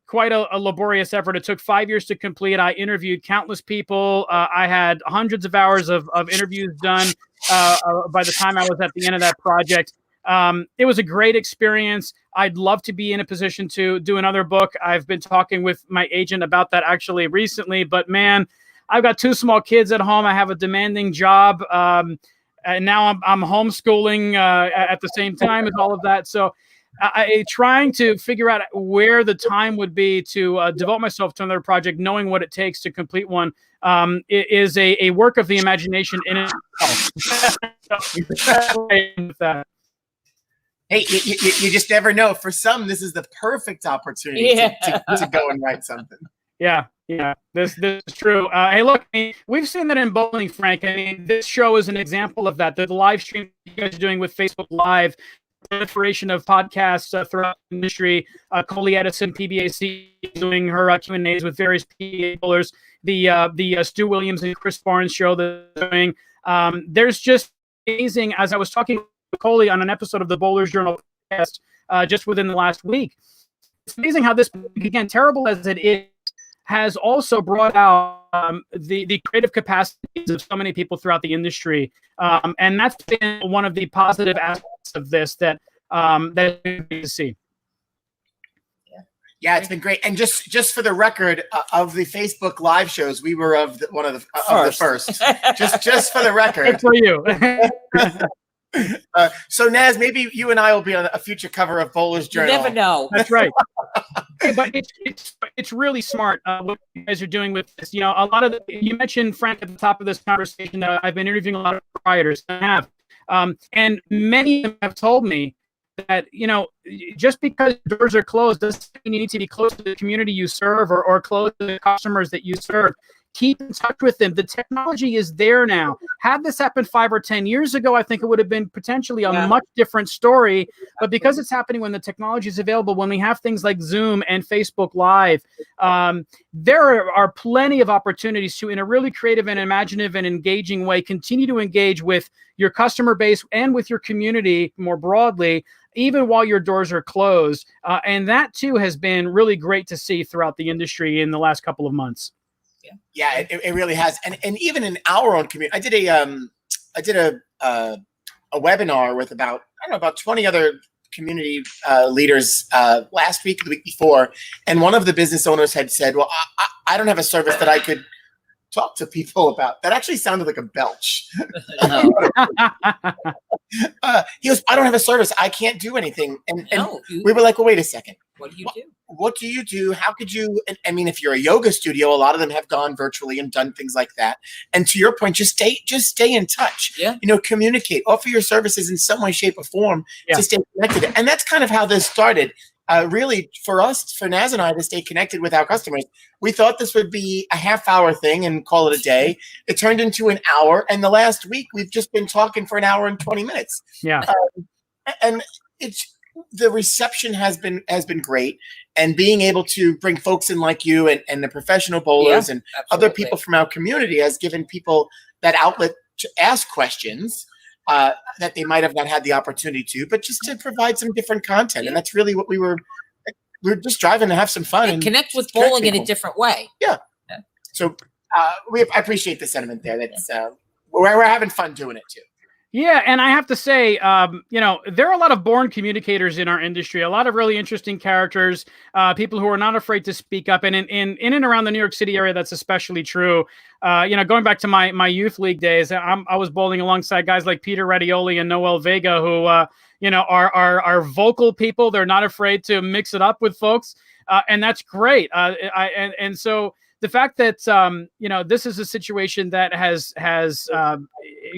quite a laborious effort. It took 5 years to complete. I interviewed countless people. I had hundreds of hours of interviews done by the time I was at the end of that project. It was a great experience. I'd love to be in a position to do another book. I've been talking with my agent about that actually recently, but man, I've got 2 small kids at home. I have a demanding job. And now I'm homeschooling at the same time as all of that. So I trying to figure out where the time would be to devote myself to another project, knowing what it takes to complete one, is a work of the imagination in itself. Hey, you just never know. For some, this is the perfect opportunity to go and write something. Yeah, this is true. Hey, look, I mean, we've seen that in bowling, Frank. I mean, this show is an example of that. The live stream you guys are doing with Facebook Live, proliferation of podcasts throughout the industry. Coley Edison, PBAC, doing her Q&As with various PBA bowlers. The Stu Williams and Chris Barnes show that they're doing. There's just amazing. As I was talking to Coley on an episode of the Bowlers Journal podcast just within the last week, it's amazing how this, again, terrible as it is, has also brought out the creative capacities of so many people throughout the industry. And that's been one of the positive aspects of this that that's great to see. Yeah, it's been great. And just for the record, of the Facebook Live shows, we were one of the first. just for the record. Good for you. So Naz, maybe you and I will be on a future cover of Bowlers Journal. You never know. That's right. But it's really smart what you guys are doing with this. You know, a lot of you mentioned, Frank, at the top of this conversation that I've been interviewing a lot of proprietors. I have, and many of them have told me that, you know, just because doors are closed doesn't mean you need to be close to the community you serve or close to the customers that you serve. Keep in touch with them. The technology is there now. Had this happened 5 or 10 years ago, I think it would have been potentially a much different story. But because it's happening when the technology is available, when we have things like Zoom and Facebook Live, there are plenty of opportunities to, in a really creative and imaginative and engaging way, continue to engage with your customer base and with your community more broadly, even while your doors are closed. And that, too, has been really great to see throughout the industry in the last couple of months. Yeah, it really has, and even in our own community, I did a webinar with about 20 other community leaders last week, the week before, and one of the business owners had said, "Well, I don't have a service that I could talk to people about." That actually sounded like a belch. He goes, "I don't have a service. I can't do anything." And we were like, "Well, wait a second. What do you do? What do you do? How could you?" And, I mean, if you're a yoga studio, a lot of them have gone virtually and done things like that. And to your point, just stay in touch. Yeah. You know, communicate, offer your services in some way, shape, or form to stay connected. And that's kind of how this started. Really, for Naz and I to stay connected with our customers, we thought this would be a half-hour thing and call it a day. It turned into an hour, and the last week we've just been talking for an hour and 20 minutes. Yeah, and the reception has been great, and being able to bring folks in like you and the professional bowlers and other people from our community has given people that outlet to ask questions that they might have not had the opportunity to, but just to provide some different content. And that's really what we were just driving to have some fun and connect with bowling in a different way. Yeah. So I appreciate the sentiment there. That's we're having fun doing it too. Yeah, and I have to say, you know, there are a lot of born communicators in our industry, a lot of really interesting characters, people who are not afraid to speak up. And in and around the New York City area, that's especially true. You know, going back to my youth league days, I was bowling alongside guys like Peter Radioli and Noel Vega, who, you know, are vocal people. They're not afraid to mix it up with folks. And that's great. And so the fact that, you know, this is a situation that has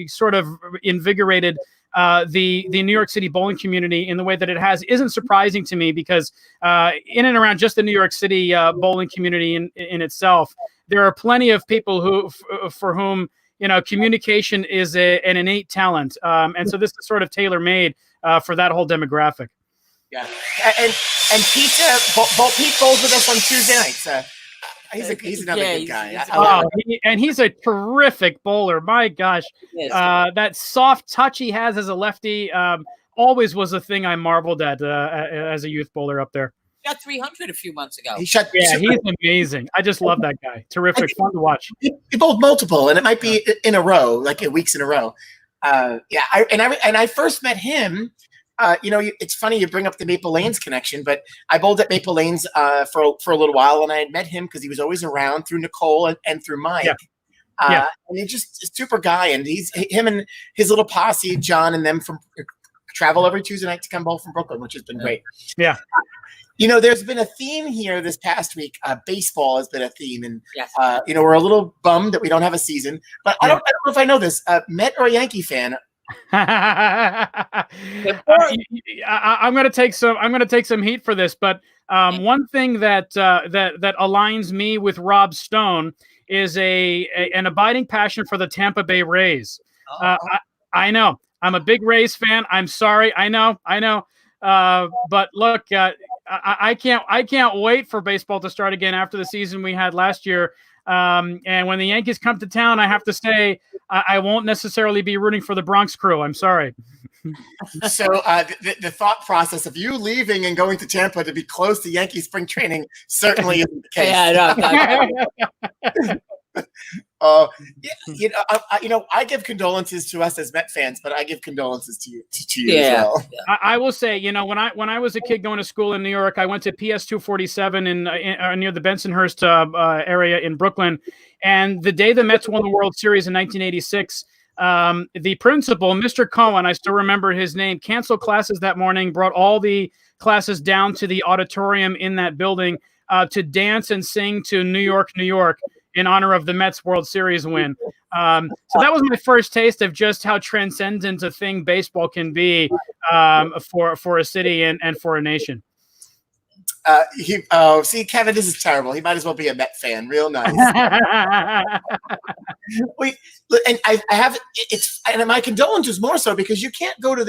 sort of invigorated the New York City bowling community in the way that it has isn't surprising to me, because in and around just the New York City bowling community in itself, there are plenty of people for whom, you know, communication is an innate talent. And so this is sort of tailor-made for that whole demographic. Yeah, and Pete bowls with us on Tuesday nights. He's another good guy. He's a terrific bowler. My gosh, that soft touch he has as a lefty always was a thing I marveled at as a youth bowler up there. Got 300 a few months ago. He's amazing. I just love that guy. Terrific, fun to watch. He bowled multiple, and it might be in a row, like weeks in a row. I first met him. It's funny you bring up the Maple Lanes connection, but I bowled at Maple Lanes for a little while, and I had met him because he was always around through Nicole and through Mike. And he's just a super guy, and him and his little posse, John and them, from travel every Tuesday night to come bowl from Brooklyn, which has been great. Yeah. There's been a theme here this past week. Baseball has been a theme, and we're a little bummed that we don't have a season. But I don't know if I know this. Met or Yankee fan? I'm going to take some heat for this, but one thing that aligns me with Rob Stone is an abiding passion for the Tampa Bay Rays. I know I'm a big Rays fan. I'm sorry. I know. But look, I can't wait for baseball to start again after the season we had last year. And when the Yankees come to town, I have to say I won't necessarily be rooting for the Bronx Crew. I'm sorry. So the thought process of you leaving and going to Tampa to be close to Yankee spring training certainly isn't the case. I give condolences to us as Met fans, but I give condolences to you as well. I will say, when I was a kid going to school in New York, I went to PS 247 in near the Bensonhurst area in Brooklyn, and the day the Mets won the World Series in 1986, the principal, Mr. Cohen, I still remember his name, canceled classes that morning, brought all the classes down to the auditorium in that building to dance and sing to New York, New York, in honor of the Mets World Series win. So that was my first taste of just how transcendent a thing baseball can be for a city and for a nation. See, Kevin, this is terrible. He might as well be a Met fan. Real nice. And I have and my condolences more so because you can't go to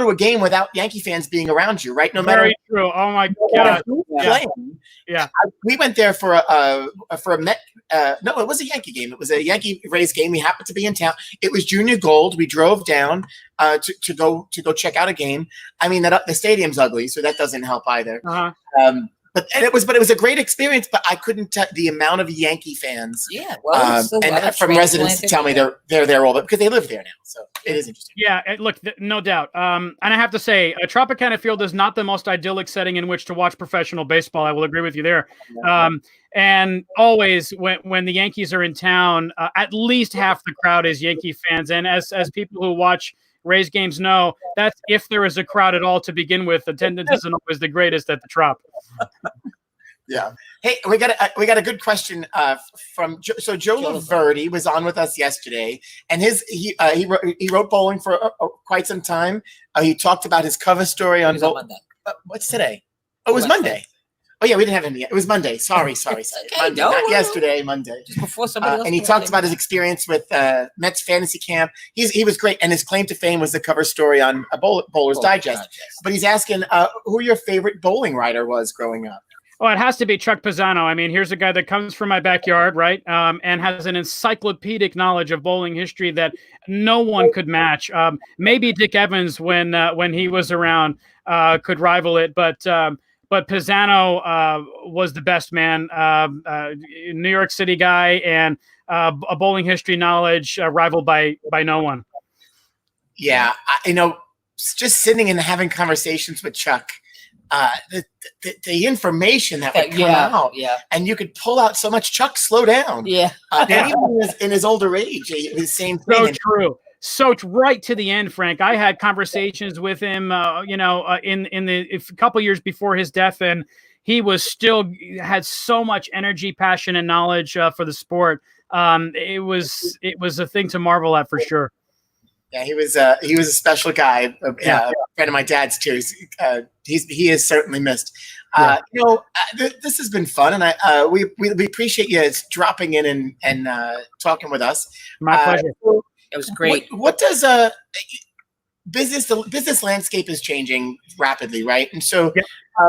a game without Yankee fans being around you, right? No matter. Very true. Oh my God. Yeah. We went there for a Met. No, it was a Yankee game. It was a Yankee Rays game. We happened to be in town. It was Junior Gold. We drove down to go check out a game. I mean, the stadium's ugly, so that doesn't help either. But it was a great experience. But I couldn't the amount of Yankee fans. Yeah, well, and from residents to tell me they're there all, but because they live there now, so it is interesting. Yeah, look, no doubt. And I have to say, Tropicana Field is not the most idyllic setting in which to watch professional baseball. I will agree with you there. And always when the Yankees are in town, at least half the crowd is Yankee fans. And as people who watch Rays games know, that's if there is a crowd at all to begin with. Attendance isn't always the greatest at the Trop. Yeah. Hey, we got a good question from Joe Laverty was on with us yesterday, and he wrote bowling for quite some time. He talked about his cover story on Monday. What's today? Oh, it was Monday. Oh yeah, we didn't have him yet. It was Monday. Sorry. Okay, Monday, not yesterday. Monday. Just before somebody else. And he talked about his experience with Mets fantasy camp. He was great, and his claim to fame was the cover story on Bowler's Digest. But he's asking who your favorite bowling writer was growing up. Oh, it has to be Chuck Pisano. I mean, here's a guy that comes from my backyard, right? And has an encyclopedic knowledge of bowling history that no one could match. Maybe Dick Evans, when he was around, could rival it, but Pisano was the best man. New York City guy and a bowling history knowledge rivaled by no one. Yeah, just sitting and having conversations with Chuck. The information that would come out, and you could pull out so much. Chuck, slow down. And even in his older age, the same thing. So true. So right to the end, Frank. I had conversations with him, in a couple years before his death, and he was still had so much energy, passion, and knowledge for the sport. It was a thing to marvel at for sure. Yeah, he was a special guy. A friend of my dad's too. He is certainly missed. This has been fun, and we appreciate you dropping in and talking with us. My pleasure. It was great. What does the business landscape is changing rapidly, right? And so, Yeah.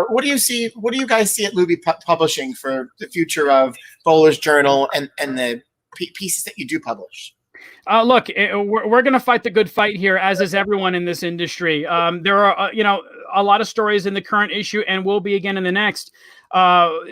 what do you see? What do you guys see at Luby Publishing for the future of Bowler's Journal and the pieces that you do publish? Look, we're going to fight the good fight here, as is everyone in this industry. There are, a lot of stories in the current issue, and will be again in the next,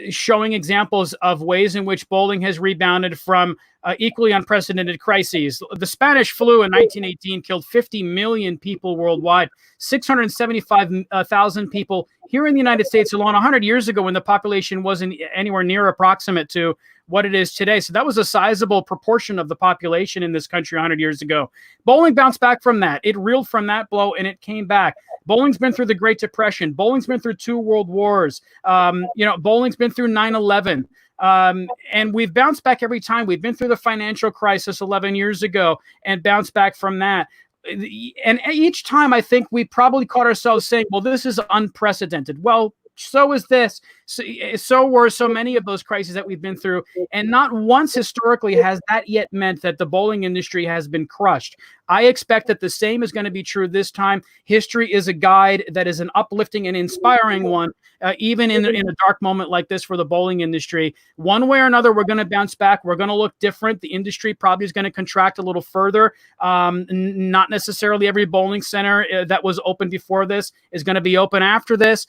showing examples of ways in which bowling has rebounded from equally unprecedented crises. The Spanish flu in 1918 killed 50 million people worldwide, 675,000 people here in the United States alone 100 years ago, when the population wasn't anywhere near approximate to what it is today. So that was a sizable proportion of the population in this country 100 years ago. Bowling bounced back from that. It reeled from that blow, and it came back. Bowling's been through the Great Depression. Bowling's been through 2 world wars. Bowling's been through 9/11. And we've bounced back every time. We've been through the financial crisis 11 years ago and bounced back from that. And each time I think we probably caught ourselves saying, well, this is unprecedented. Well, so is this. So were so many of those crises that we've been through. And not once historically has that yet meant that the bowling industry has been crushed. I expect that the same is going to be true this time. History is a guide that is an uplifting and inspiring one, even in a dark moment like this for the bowling industry. One way or another, we're going to bounce back. We're going to look different. The industry probably is going to contract a little further. Not necessarily every bowling center that was open before this is going to be open after this.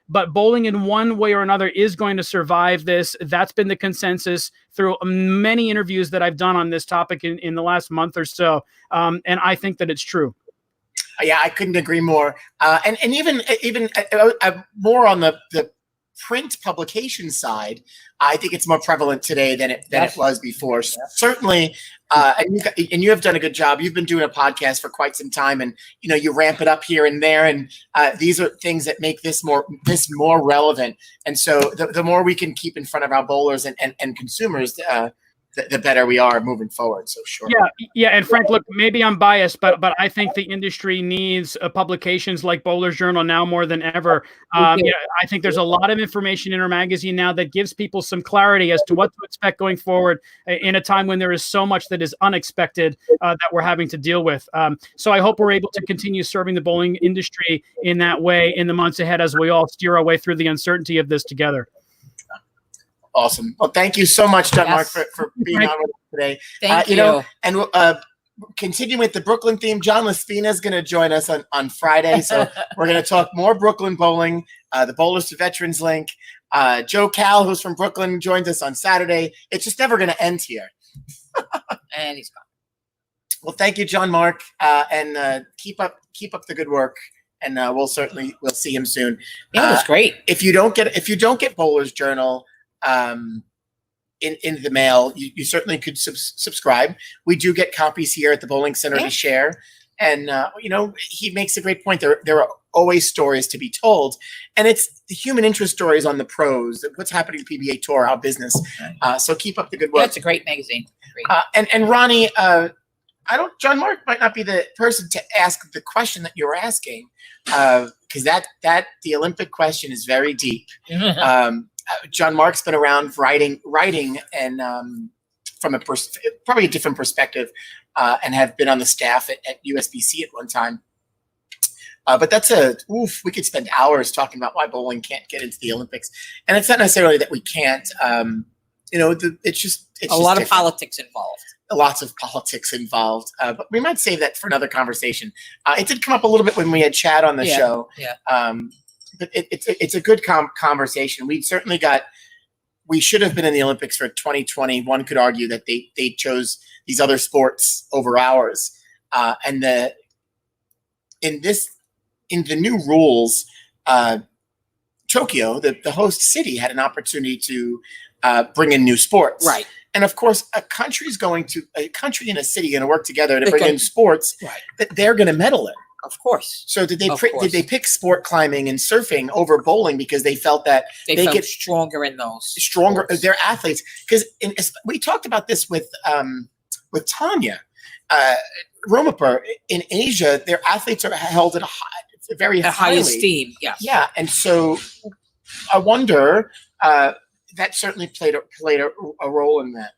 But bowling in one way or another is going to survive this. That's been the consensus through many interviews that I've done on this topic in the last month or so. And I think that it's true. Yeah, I couldn't agree more. And even more on the print publication side, I think it's more prevalent today than it was before. Yeah. Certainly, and you have done a good job. You've been doing a podcast for quite some time, and you ramp it up here and there, and these are things that make this more relevant. And so the more we can keep in front of our bowlers and consumers, the better we are moving forward. So sure. Yeah. And Frank, look, maybe I'm biased, but I think the industry needs publications like Bowler's Journal now more than ever. I think there's a lot of information in our magazine now that gives people some clarity as to what to expect going forward in a time when there is so much that is unexpected that we're having to deal with. So I hope we're able to continue serving the bowling industry in that way in the months ahead as we all steer our way through the uncertainty of this together. Awesome. Well, thank you so much, Gianmarc, for being on with us today. Thank you. And continuing with the Brooklyn theme, John Laspina is going to join us on Friday. So we're going to talk more Brooklyn bowling, the Bowlers to Veterans link. Joe Cal, who's from Brooklyn, joins us on Saturday. It's just never going to end here. And he's gone. Well, thank you, Gianmarc, and keep up the good work. And we'll see him soon. Yeah, that's great. If you don't get Bowler's Journal in the mail, you certainly could subscribe. We do get copies here at the Bowling Center to share. And, he makes a great point. There are always stories to be told. And it's the human interest stories on the pros, what's happening to PBA Tour, our business. So keep up the good work. Yeah, it's a great magazine. Great. And Ronnie, Gianmarc might not be the person to ask the question that you're asking, because the Olympic question is very deep. Gianmarc's been around writing and from probably a different perspective, and have been on the staff at USBC at one time. But we could spend hours talking about why bowling can't get into the Olympics. And it's not necessarily that we can't, it's just a lot of politics involved. Lots of politics involved. But we might save that for another conversation. It did come up a little bit when we had Chad on the show. Yeah. But it's a good conversation. We should have been in the Olympics for 2020. One could argue that they chose these other sports over ours. And in the new rules, Tokyo, the host city, had an opportunity to bring in new sports. Right. And of course, a country and a city going to work together to bring in sports that they're going to medal in. Of course. So did they pick sport climbing and surfing over bowling because they felt that they get stronger in those sports. They're athletes? Because we talked about this with Tanya Romapur. In Asia, their athletes are held at very high esteem. Yeah. Yeah, and so I wonder that certainly played a role in that.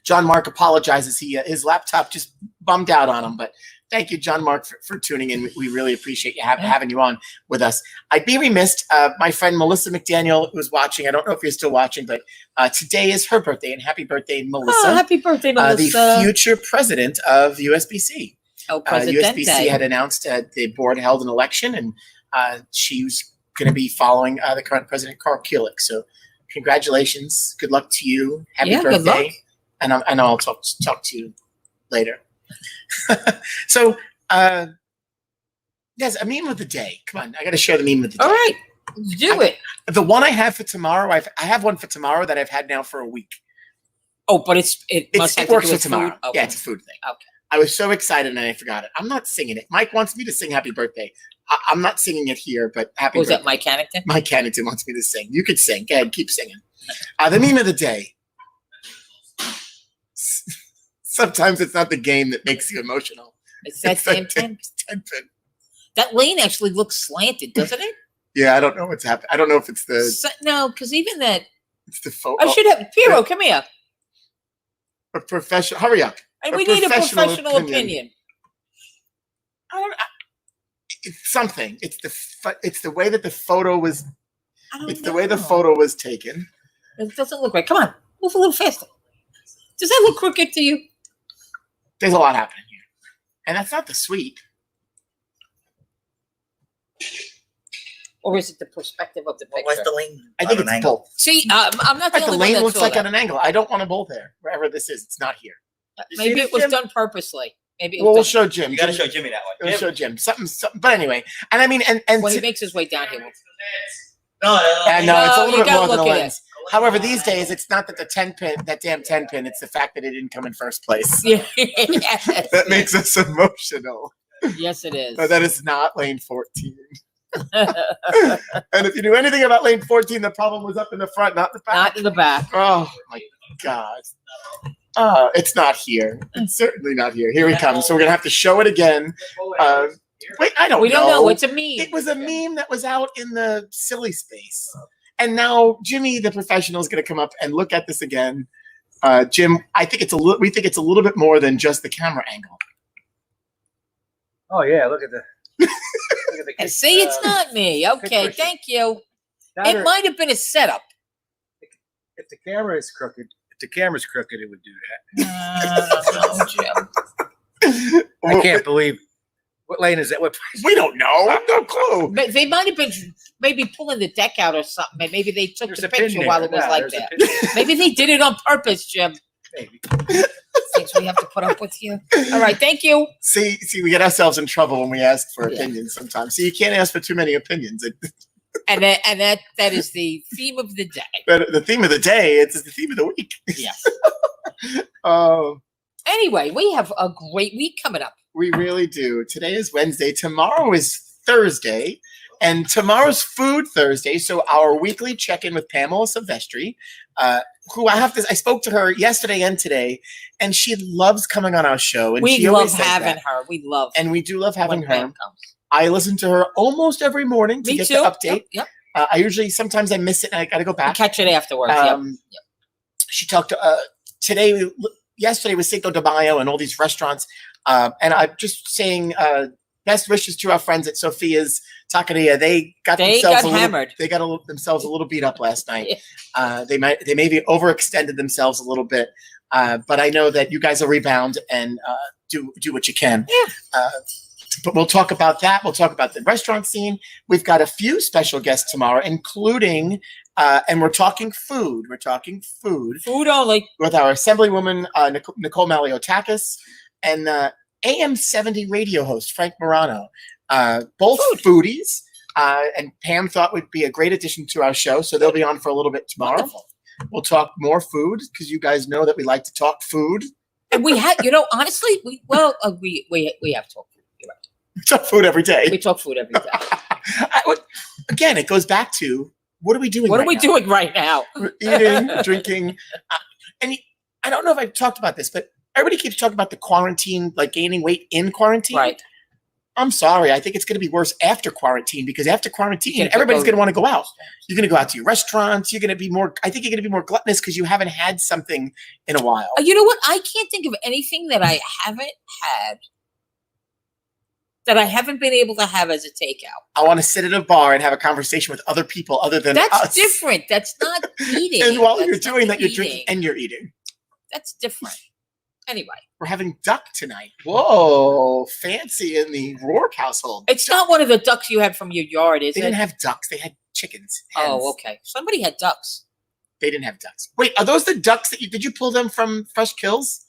Gianmarc apologizes. His laptop just bummed out on him, but Thank you, Gianmarc, for tuning in. We really appreciate you having you on with us. I'd be remiss. My friend Melissa McDaniel was watching. I don't know if you're still watching, but today is her birthday, and happy birthday, Melissa. Oh, happy birthday, Melissa. The future president of USBC. Oh, Presidente. USBC had announced the board held an election, and she was going to be following the current president, Carl Kulik. So congratulations. Good luck to you. Happy birthday. Good luck. And I'll talk to you later. So, yes, a meme of the day. Come on, I got to share the meme of the day. All right, do it. The one I have for tomorrow, I have one for tomorrow that I've had now for a week. Oh, but it must have to works do for with tomorrow. food? Okay. Yeah, it's a food thing. Okay. I was so excited and I forgot it. I'm not singing it. Mike wants me to sing happy birthday. I'm not singing it here, but happy birthday. Was that Mike Hannington? Mike Hannington wants me to sing. You could sing. Go ahead, keep singing. The meme of the day. Sometimes it's not the game that makes you emotional. It's that same 10 pin. That lane actually looks slanted, doesn't it? Yeah, I don't know what's happening. I don't know if it's the... No, because even that... It's the photo. I should have... Piero, come here. A professional... Hurry up. And we need a professional opinion. I don't know. It's something. It's the way that the photo was... It's the way the photo was taken. It doesn't look right. Come on. Move a little faster. Does that look crooked to you? There's a lot happening here. And that's not the sweep. Or is it the perspective of the picture? What's the lane? I think it's both. See, I'm not the The only one lane that looks saw like that. at an angle. I don't want to bowl there. Wherever this is, it's not here. Maybe it was Jim? done purposely. Maybe it Well, was we'll done show Jim. You got to show Jimmy that one. We'll show Jim. Something. But anyway, and I mean, and when he makes his way down here. No, and no, it's a No, little you bit more gotta than a look at lens. However, these days it's not that the 10 pin, that damn 10 pin. It's the fact that it didn't come in first place. Yes, That makes us emotional. Yes, it is. But that is not lane 14. And if you knew anything about lane 14, the problem was up in the front, not the back. Not in the back. Oh my God. It's not here. It's certainly not here. Here he comes. So we're gonna have to show it again. Wait, I don't know. We don't know. It's a meme. It was a meme that was out in the silly space. And now Jimmy, the professional, is going to come up and look at this again. Jim, I think we think it's a little bit more than just the camera angle. Oh yeah, look at the. And see, it's not me. Okay, picture. thank you. That It or- might have been a setup. If the camera is crooked, it would do that. No, Jim. I can't believe. What lane is that? What? We don't know. I have no clue. They might have been maybe pulling the deck out or something. Maybe they took There's the a pin picture there. while it was Yeah, like there's a that. pin there. Maybe they did it on purpose, Jim. Maybe. Things we have to put up with you. All right, thank you. See, we get ourselves in trouble when we ask for Yeah. opinions sometimes. See, you can't ask for too many opinions. And that is the theme of the day. But the theme of the day, it's the theme of the week. Yes. Anyway, we have a great week coming up. We really do. Today is Wednesday. Tomorrow is Thursday. And tomorrow's Food Thursday. So our weekly check-in with Pamela Silvestri, who I spoke to her yesterday and today, and she loves coming on our show. And We she love always says having that. her. We love And we do love having when her. Pam comes. I listen to her almost every morning to Me get too. the update. Yep. Sometimes I miss it and I got to go We back. catch it afterwards. Yep. She talked yesterday was Cinco de Mayo and all these restaurants. And I'm just saying best wishes to our friends at Sophia's Taqueria. They got hammered. They got themselves a little beat up last night. They maybe overextended themselves a little bit. But I know that you guys will rebound and do what you can. Yeah. But we'll talk about that. We'll talk about the restaurant scene. We've got a few special guests tomorrow, including, and we're talking food. We're talking food Food only. with our Assemblywoman, Nicole Maliotakis, and AM 70 radio host, Frank Morano. Both foodies, and Pam thought would be a great addition to our show, so they'll be on for a little bit tomorrow. Wonderful. We'll talk more food, because you guys know that we like to talk food. And we had, honestly, we have talked food. You're right. We talk food every day. We talk food every day. Again, it goes back to, what are we doing What right are we now? doing right now? We're eating, drinking. And I don't know if I've talked about this, but everybody keeps talking about the quarantine, like gaining weight in quarantine. Right. I'm sorry. I think it's going to be worse after quarantine, because after quarantine, You can everybody's go- going to want to go out. You're going to go out to your restaurants. You're going to be I think you're going to be more gluttonous because you haven't had something in a while. You know what? I can't think of anything that I haven't had that I haven't been able to have as a takeout. I want to sit at a bar and have a conversation with other people other than That's us. different. That's not eating. And while That's you're not doing that, you're eating. drinking and you're eating. That's different. Anyway, We're having duck tonight. Whoa, fancy in the Rourke household. it's not one of the ducks you had from your yard, is They it? didn't have ducks. They had chickens. Hens. Oh, okay. Somebody had ducks. They didn't have ducks. Wait, are those the ducks that did you pull them from Fresh Kills?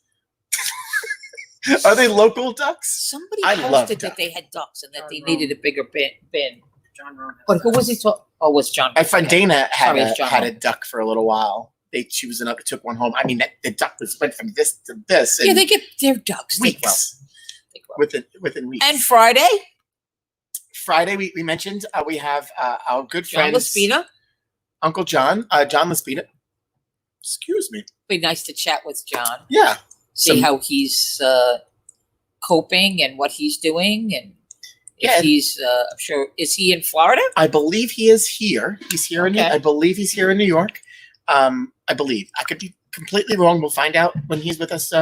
Are they local ducks? Somebody I love posted duck. that they had ducks and that John they Rowan. needed a bigger bin. John Rowan. But who was he talking? Oh, it was John. My friend Okay. Dana Sorry, it's John had a Rowan. duck for a little while. She was took one home. I mean, the duck was went from this to this in Yeah, they get their ducks. They grow. weeks. They grow. Within weeks. And Friday, Friday, we mentioned we have our good John friend Laspina. Uncle John, John Laspina. Excuse me. Be nice to chat with John. Yeah. See Some- how he's coping and what he's doing, and if Yeah. he's. I'm sure. Is he in Florida? I believe he is here. He's here in. Okay. I believe he's here in New York. I believe. I could be completely wrong. We'll find out when he's with us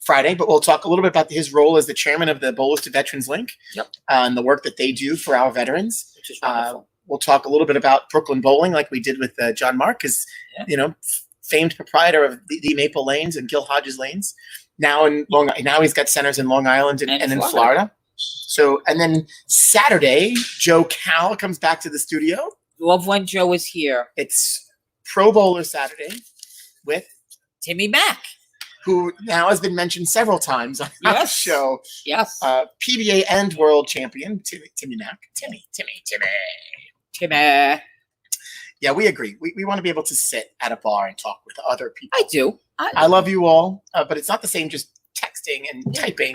Friday. But we'll talk a little bit about his role as the chairman of the Bowlers to Veterans Link. Yep. And the work that they do for our veterans. Which is wonderful. We'll talk a little bit about Brooklyn Bowling, like we did with Gianmarc, because Yeah. famed proprietor of the Maple Lanes and Gil Hodges Lanes. Now he's got centers in Long Island and in Florida. So, and then Saturday, Joe Cal comes back to the studio. Love when Joe is here. It's Pro Bowler Saturday with Timmy Mack. who now has been mentioned several times on our Yes. show. Yes. PBA and world champion Timmy Mack. Timmy. Timmy. Yeah, we agree. We want to be able to sit at a bar and talk with other people. I do. I love you all, but it's not the same just texting and typing.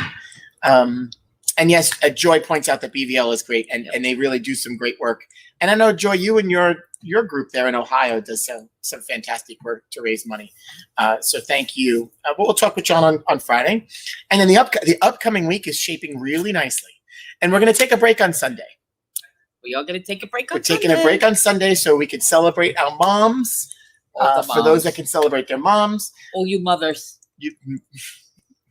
And yes, Joy points out that BVL is great, and they really do some great work. And I know, Joy, you and your group there in Ohio does some fantastic work to raise money. So thank you. But we'll talk with John on Friday. And then the upcoming week is shaping really nicely. And we're going to take a break on Sunday. We are going to take a break on We're taking a break on Sunday so we can celebrate our moms. All the For those moms. that can celebrate their moms. All you mothers. You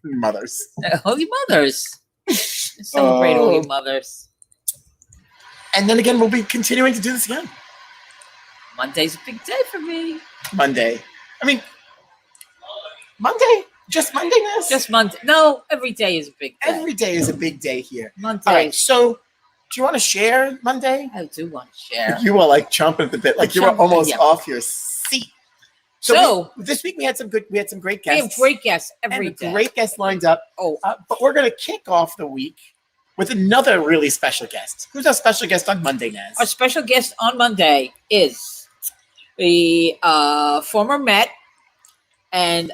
mothers. All you mothers. Celebrate all you mothers. And then again, we'll be continuing to do this again. Monday's a big day for me. Monday. I mean, Monday? Just Monday, Ness? Just Monday. No, every day is a big day. Every day is a big day here. Monday. All right, so do you want to share Monday? I do want to share. You were like chomping at the bit, like you were Chomping, almost yeah. off your seat. So this week we had some great We guests. have great guests every and day. great guests lined up. Oh, But we're going to kick off the week with another really special guest. Who's our special guest on Monday, Naz? our special guest on Monday is the former Met and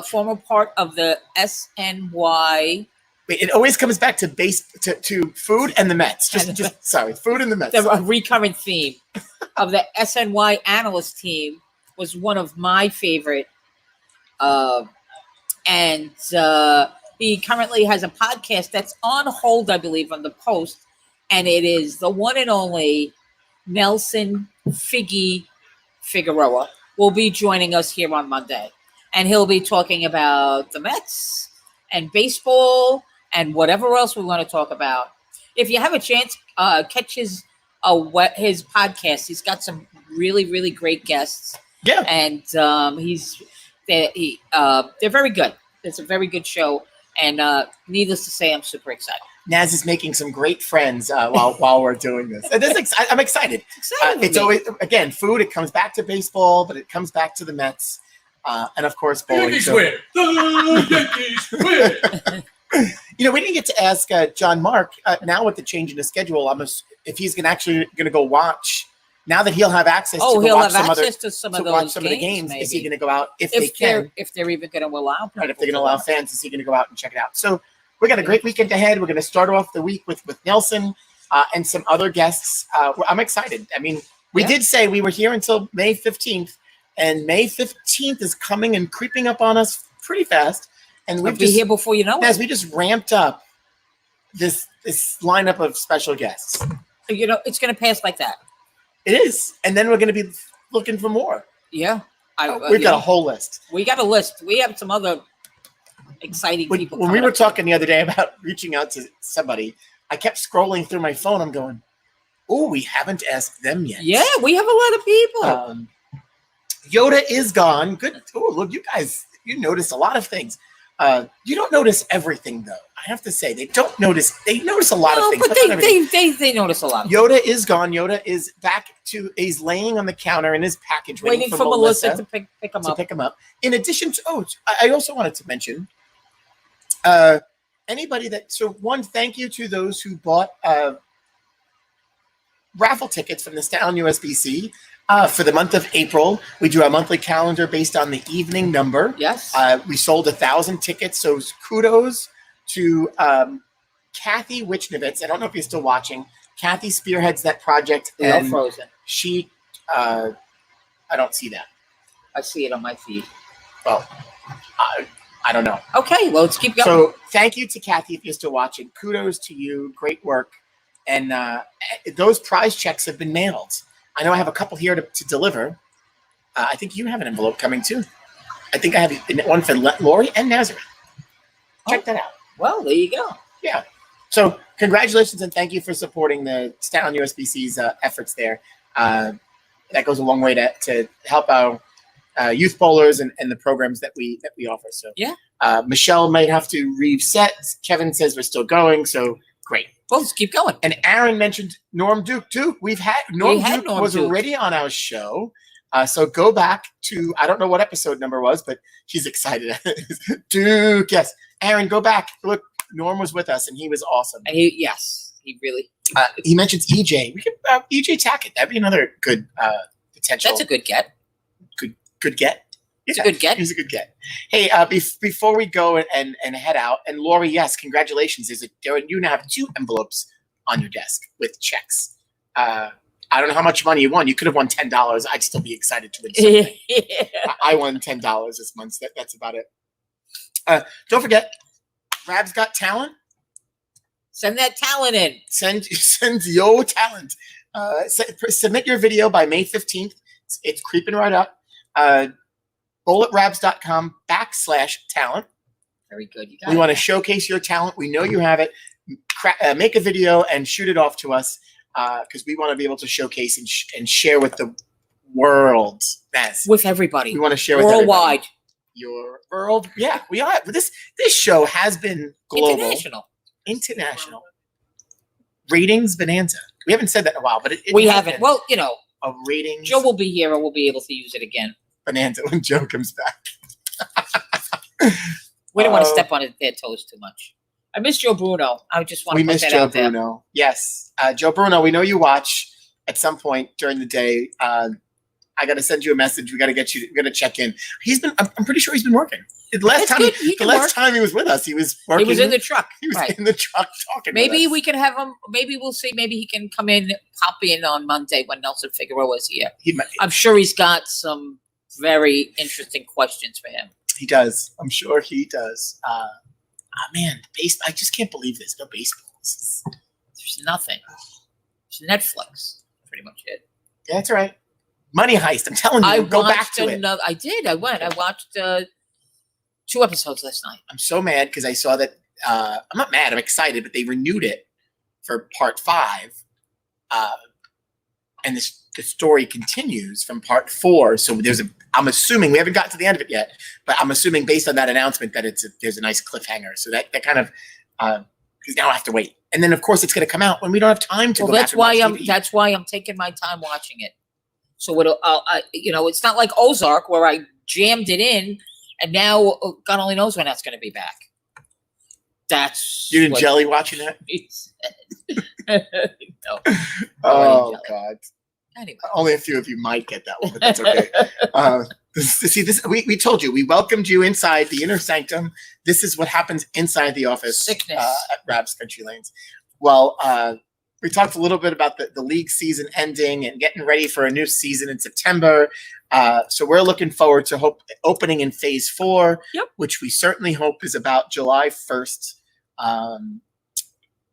former part of the SNY. Wait, it always comes back to to food and the Mets. Sorry, food and the Mets. The recurrent theme of the SNY analyst team was one of my favorite. And he currently has a podcast that's on hold, I believe, on the Post. And it is the one and only Nelson Figueroa will be joining us here on Monday. And he'll be talking about the Mets and baseball and whatever else we want to talk about. If you have a chance, catch his podcast. He's got some really, really great guests. Yeah. And they're very good. It's a very good show. And needless to say, I'm super excited. Naz is making some great friends while we're doing this. And I'm excited. It's always, again, food. It comes back to baseball, but it comes back to the Mets. And of course, bowling. Yankees win. The Yankees win. We didn't get to ask Gianmarc, now with the change in the schedule, if he's actually going to go watch, now that he'll have access to he'll watch have some access to some of those watch some of the games. games. Is he Maybe. going to go out if they can? If they're even going to allow people Right, if they're going to to allow watch. fans, is he going to go out and check it out? So we got a great weekend ahead. We're going to start off the week with Nelson and some other guests. I'm excited. I mean, we did say we were here until May 15th, and May 15th is coming and creeping up on us pretty fast. And We'll be here before you know as it. we just ramped up this lineup of special guests. It's going to pass like that. It is. And then we're going to be looking for more. Yeah. We've got a whole list. We got a list. We have some other exciting when, people. when we coming were up. talking the other day about reaching out to somebody, I kept scrolling through my phone. I'm going, oh, we haven't asked them yet. Yeah, we have a lot of people. Yoda is gone. Good. Oh, look, you guys, you notice a lot of things. You don't notice everything, though. I have to say, they don't notice. They notice a lot of things. But not everything. they notice a lot. Yoda is gone. Yoda is back to. He's laying on the counter in his package, Waiting for Melissa to pick him up. In addition to, I also wanted to mention, anybody that. So one, thank you to those who bought raffle tickets from the Stallion USBC. For the month of April, we do our monthly calendar based on the evening number. Yes. We sold 1,000 tickets, so kudos to Kathy Wichnevitz. I don't know if you're still watching. Kathy spearheads that project. They're all And frozen. she, I don't see that. I see it on my feed. Well, I don't know. Okay, well, let's keep going. So thank you to Kathy if you're still watching. Kudos to you. Great work. And those prize checks have been mailed. I know I have a couple here to deliver. I think you have an envelope coming too. I think I have one for Lori and Nazareth. Check that out. Well, there you go. Yeah. So congratulations and thank you for supporting the Stallion USBC's efforts there. That goes a long way to help our youth bowlers and the programs that we offer. So yeah. Michelle might have to reset. Kevin says we're still going. So great. Well, let's keep going. And Aaron mentioned Norm Duke too. Norm Duke was already on our show. So go back to, I don't know what episode number was, but she's excited. Duke, yes. Aaron, go back. Look, Norm was with us and he was awesome. And he really. He mentions EJ. We could EJ Tackett. That'd be another good potential. That's a good get. Good get. It's a good get. He's a good get. Hey, before we go and head out, and Lori, yes, congratulations. You now have 2 envelopes on your desk with checks. I don't know how much money you won. You could have won $10. I'd still be excited to win something. I won $10 this month. That's about it. Don't forget, Rab's Got Talent. Send that talent in. Send your talent. Submit your video by May 15th. It's creeping right up. bowlatrabs.com/talent. Very good. You got We want to showcase your talent. We know you have it. Make a video and shoot it off to us because we want to be able to showcase and share with the world. With everybody. We want to share with worldwide. Everybody. Your world. Yeah, we are. This show has been global. International. Ratings bonanza. We haven't said that in a while, but we haven't. Well, a ratings. Joe will be here and we'll be able to use it again. Bonanza when Joe comes back. We don't want to step on their toes too much. I miss Joe Bruno. I just want to put that out there. We miss Joe Bruno. Yes. Joe Bruno, we know you watch at some point during the day. I got to send you a message. We got to get you. We got to check in. I'm pretty sure he's been working. The last time he was with us, he was working. He was in the truck. He was in the truck talking. Maybe we can have him. Maybe we'll see. Maybe he can pop in on Monday when Nelson Figueroa is here. I'm sure he's got some very interesting questions for him. He does. I'm sure he does. Man, I just can't believe this. No baseball. There's nothing. There's Netflix. Pretty much it. Yeah, that's right. Money Heist. I'm telling you, go back to it. I did. I went. I watched 2 episodes last night. I'm so mad because I saw that. I'm not mad. I'm excited, but they renewed it for part 5, and the story continues from part 4. So I'm assuming we haven't got to the end of it yet, but I'm assuming based on that announcement that there's a nice cliffhanger. So that kind of because now I have to wait, and then of course it's going to come out when we don't have time to. Well, that's why I'm taking my time watching it. So it's not like Ozark where I jammed it in, and now God only knows when that's going to be back. You didn't jelly watching that? No. Oh God. Anyway. Only a few of you might get that one, but that's okay. See, we told you, we welcomed you inside the inner sanctum. This is what happens inside the office. Sickness. At Rab's Country Lanes. Well, we talked a little bit about the league season ending and getting ready for a new season in September. So we're looking forward to opening in phase 4, which we certainly hope is about July 1st.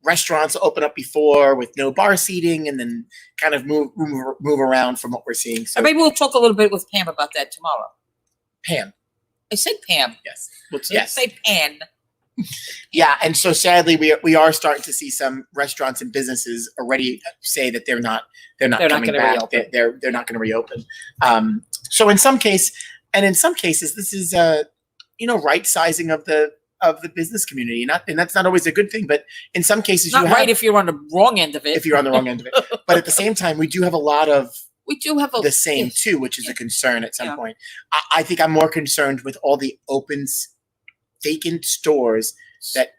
Restaurants open up before with no bar seating, and then kind of move around from what we're seeing. So maybe we'll talk a little bit with Pam about that tomorrow. Pam. I said Pam. Yes. Well, I yes. say Pan. Yeah, and so sadly, we are starting to see some restaurants and businesses already say that they're not not coming gonna back. reopen. They're not going to reopen. So in some cases, this is right sizing of the business community. And that's not always a good thing, but in some cases, Not right if you're on the wrong end of it. if you're on the wrong end of it. But at the same time, we do have a lot of We do have the same too, which is a concern at some point. I think I'm more concerned with all the vacant stores that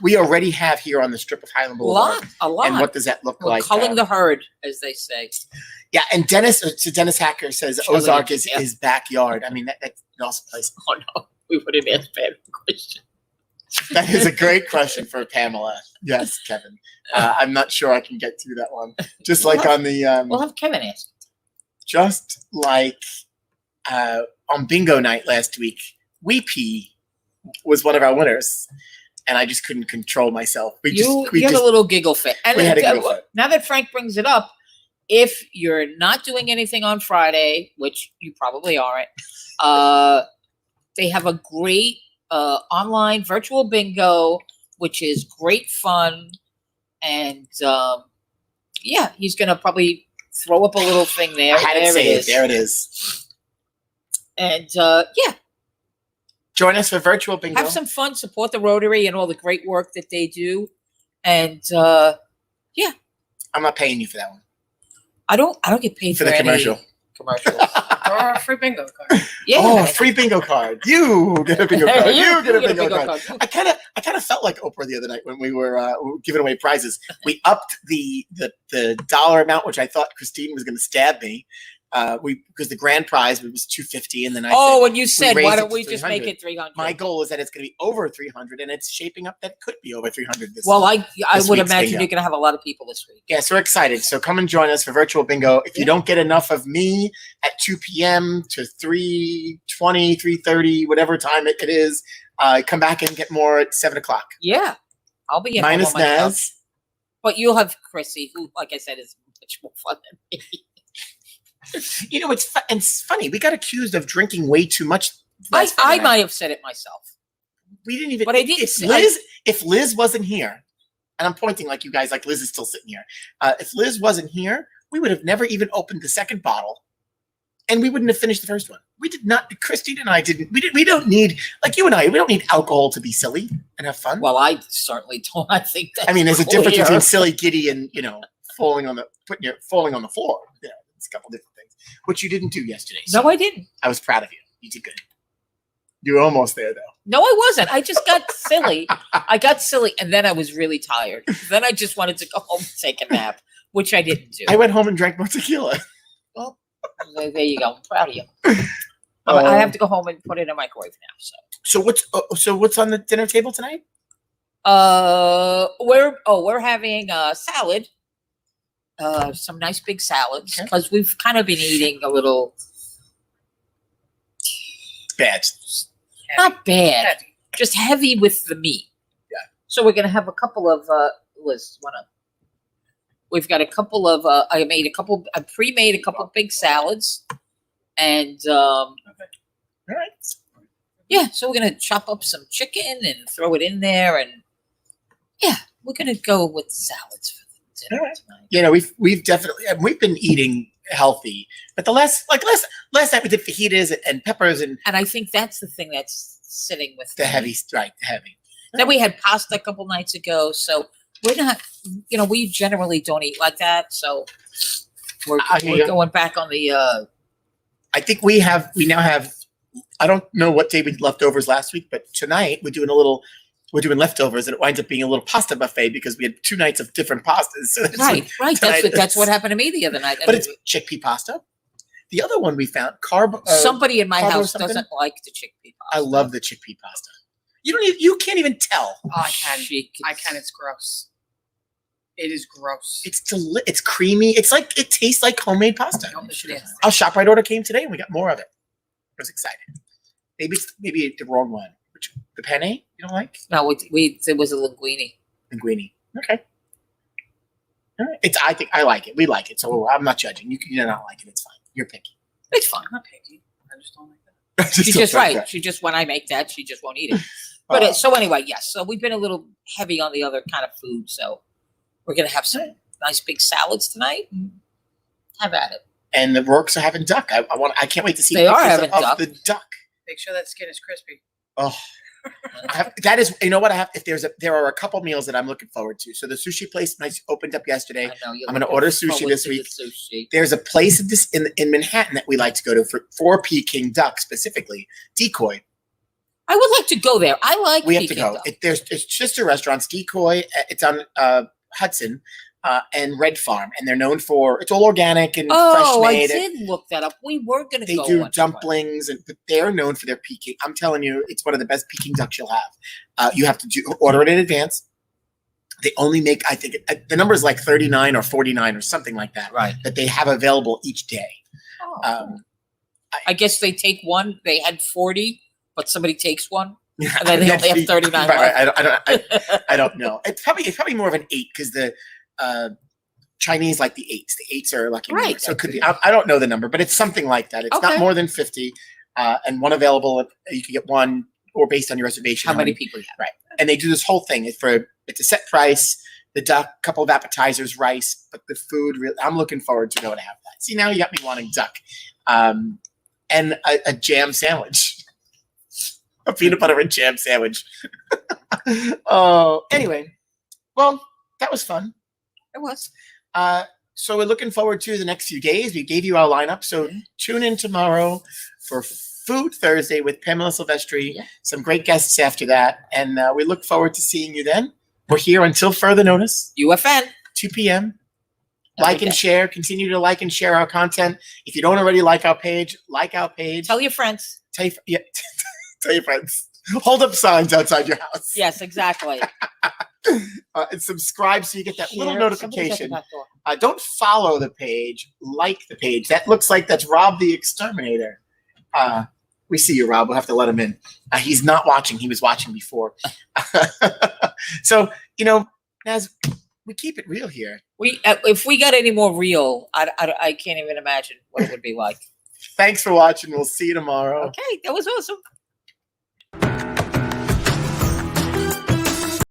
we already have here on the strip of Highland Boulevard. A lot. And what does that look We're like? culling the herd, as they say. Yeah, and Dennis Hacker says Culling Ozark it, is his backyard. I mean, that's an awesome place. Oh no, we wouldn't ask bad question. That is a great question for Pamela. Yes, Kevin. I'm not sure I can get through that one. Just like on the We'll have Kevin ask. just like on bingo night last week, Weepy was one of our winners, and I just couldn't control myself. You had a little giggle fit. And we had a giggle fit. Now that Frank brings it up, if you're not doing anything on Friday, which you probably aren't, they have a great online virtual bingo, which is great fun. And he's going to probably throw up a little thing there. I had it saved. There it is. And join us for virtual bingo. have some fun, support the Rotary and all the great work that they do. And I'm not paying you for that one. I don't get paid For the commercial. Commercial. Or a free bingo card. Yeah. Oh, a free bingo card. You get a bingo card. You get a get bingo card. I kind of felt like Oprah the other night when we were giving away prizes. We upped the dollar amount, which I thought Christine was going to stab me. Because the grand prize was $250, and then and you said, raised why it don't to we just make 300. it 300? My goal is that it's going to be over 300, and it's shaping up that it could be over 300 this Well, week. I This would week's imagine bingo. you're going to have a lot of people this week. Yeah, so we're excited. So come and join us for virtual bingo. If you don't get enough of me at 2 p.m. to 3:20, 3:30, whatever time it is, come back and get more at 7 o'clock. Yeah, I'll be in Minus on my couch. Naz. But you'll have Chrissy, who, like I said, is much more fun than me. You know, it's funny. We got accused of drinking way too much. I last Friday night. might have said it myself. We didn't even. But I didn't If say- if Liz wasn't here, and I'm pointing like you guys, like Liz is still sitting here. If Liz wasn't here, we would have never even opened the second bottle, and we wouldn't have finished the first one. We did not. Christine and I didn't. We don't need, like you and I. We don't need alcohol to be silly and have fun. Well, I certainly don't. I think that's I mean, there's a difference clear. between silly, giddy, and falling on the floor. Yeah, it's a couple different things, which you didn't do yesterday. So No, I didn't. I was proud of you. You did good. You were almost there, though. No, I wasn't. I just got silly. I got silly, and then I was really tired. Then I just wanted to go home and take a nap, which I didn't do. I went home and drank more tequila. Well, there you go. I'm proud of you. I have to go home and put it in the microwave now. So what's on the dinner table tonight? We're having a salad. Some nice big salads because we've kind of been eating a little Bad. not bad, just heavy with the meat. Yeah. So we're gonna have a couple of we've got a couple of I pre-made a couple of big salads, and All right. yeah, so we're gonna chop up some chicken and throw it in there, and yeah, we're gonna go with salads for the dinner All right. tonight. You know, we've definitely we've been eating healthy, but the last night we did fajitas and peppers and And I think that's the thing that's sitting with the me. heavy, right? The heavy. Then we had pasta a couple nights ago, so we're not, we generally don't eat like that. So we're going back on the. I think we now have. I don't know what day we did leftovers last week, but tonight we're doing leftovers, and it winds up being a little pasta buffet because we had 2 nights of different pastas. So Right. tonight That's what happened to me the other night. But it's chickpea pasta. The other one we found somebody in my carbo house something? doesn't like the chickpea pasta. I love the chickpea pasta. You can't even tell. Oh, I can. I can. It's gross. It is gross. It's creamy. It's like it tastes like homemade pasta. No, it is. Our ShopRite order came today, and we got more of it. I was excited. Maybe the wrong one. Which the penne you don't like? No, it was a linguine. Linguine. Okay. All right. I think I like it. We like it, so I'm not judging. You not like it. It's fine. You're picky. It's fine. I'm not picky. I just don't like that. She's just right. She just when I make that, she just won't eat it. But so anyway, yes. So we've been a little heavy on the other kind of food. So we're gonna have some nice big salads tonight. Have at it. And the Rourkes are having duck. I can't wait to see. They are pictures having of duck. the duck. Make sure that skin is crispy. Oh, that is. You know what? There are a couple meals that I'm looking forward to. So the sushi place opened up yesterday. I know, I'm going to order sushi this week. Sushi. There's a place in Manhattan that we like to go to for Peking duck specifically. Decoy. I would like to go there. We have to Peking go. duck. It's just a restaurant. Decoy. It's on Hudson. And Red Farm, and they're known for it's all organic and fresh made. I did look that up. We were going to go. They do dumplings, but they're known for their Peking. I'm telling you, it's one of the best Peking ducks you'll have. You have to order it in advance. They only make, I think, the number is like 39 or 49 or something like that. Right. That they have available each day. I guess they take one. They had 40, but somebody takes one. And then they only have 39 right. I don't know. It's probably more of an 8 because the Chinese like the 8s. The 8s are lucky number. So it could be. I don't know the number, but it's something like that. It's not more than 50, and one available. You can get one, or based on your reservation. How many people you have? Right. And they do this whole thing. It's a set price. The duck, couple of appetizers, rice, but the food. I'm looking forward to going to have that. See, now you got me wanting duck, and a jam sandwich, a peanut butter and jam sandwich. Oh, anyway, well, that was fun. It was. So we're looking forward to the next few days. We gave you our lineup. So tune in tomorrow for Food Thursday with Pamela Silvestri. Yeah. Some great guests after that. And we look forward to seeing you then. We're here until further notice. UFN. 2 p.m. Like and share. Continue to like and share our content. If you don't already like our page, like our page. Tell your friends. Tell your friends. Hold up signs outside your house. Yes, exactly. And subscribe so you get that little notification. Don't follow the page, like the page. That looks like that's Rob the Exterminator. We see you, Rob. We'll have to let him in. He's not watching. He was watching before. So, as we keep it real here. If we got any more real, I can't even imagine what it would be like. Thanks for watching. We'll see you tomorrow. Okay, that was awesome.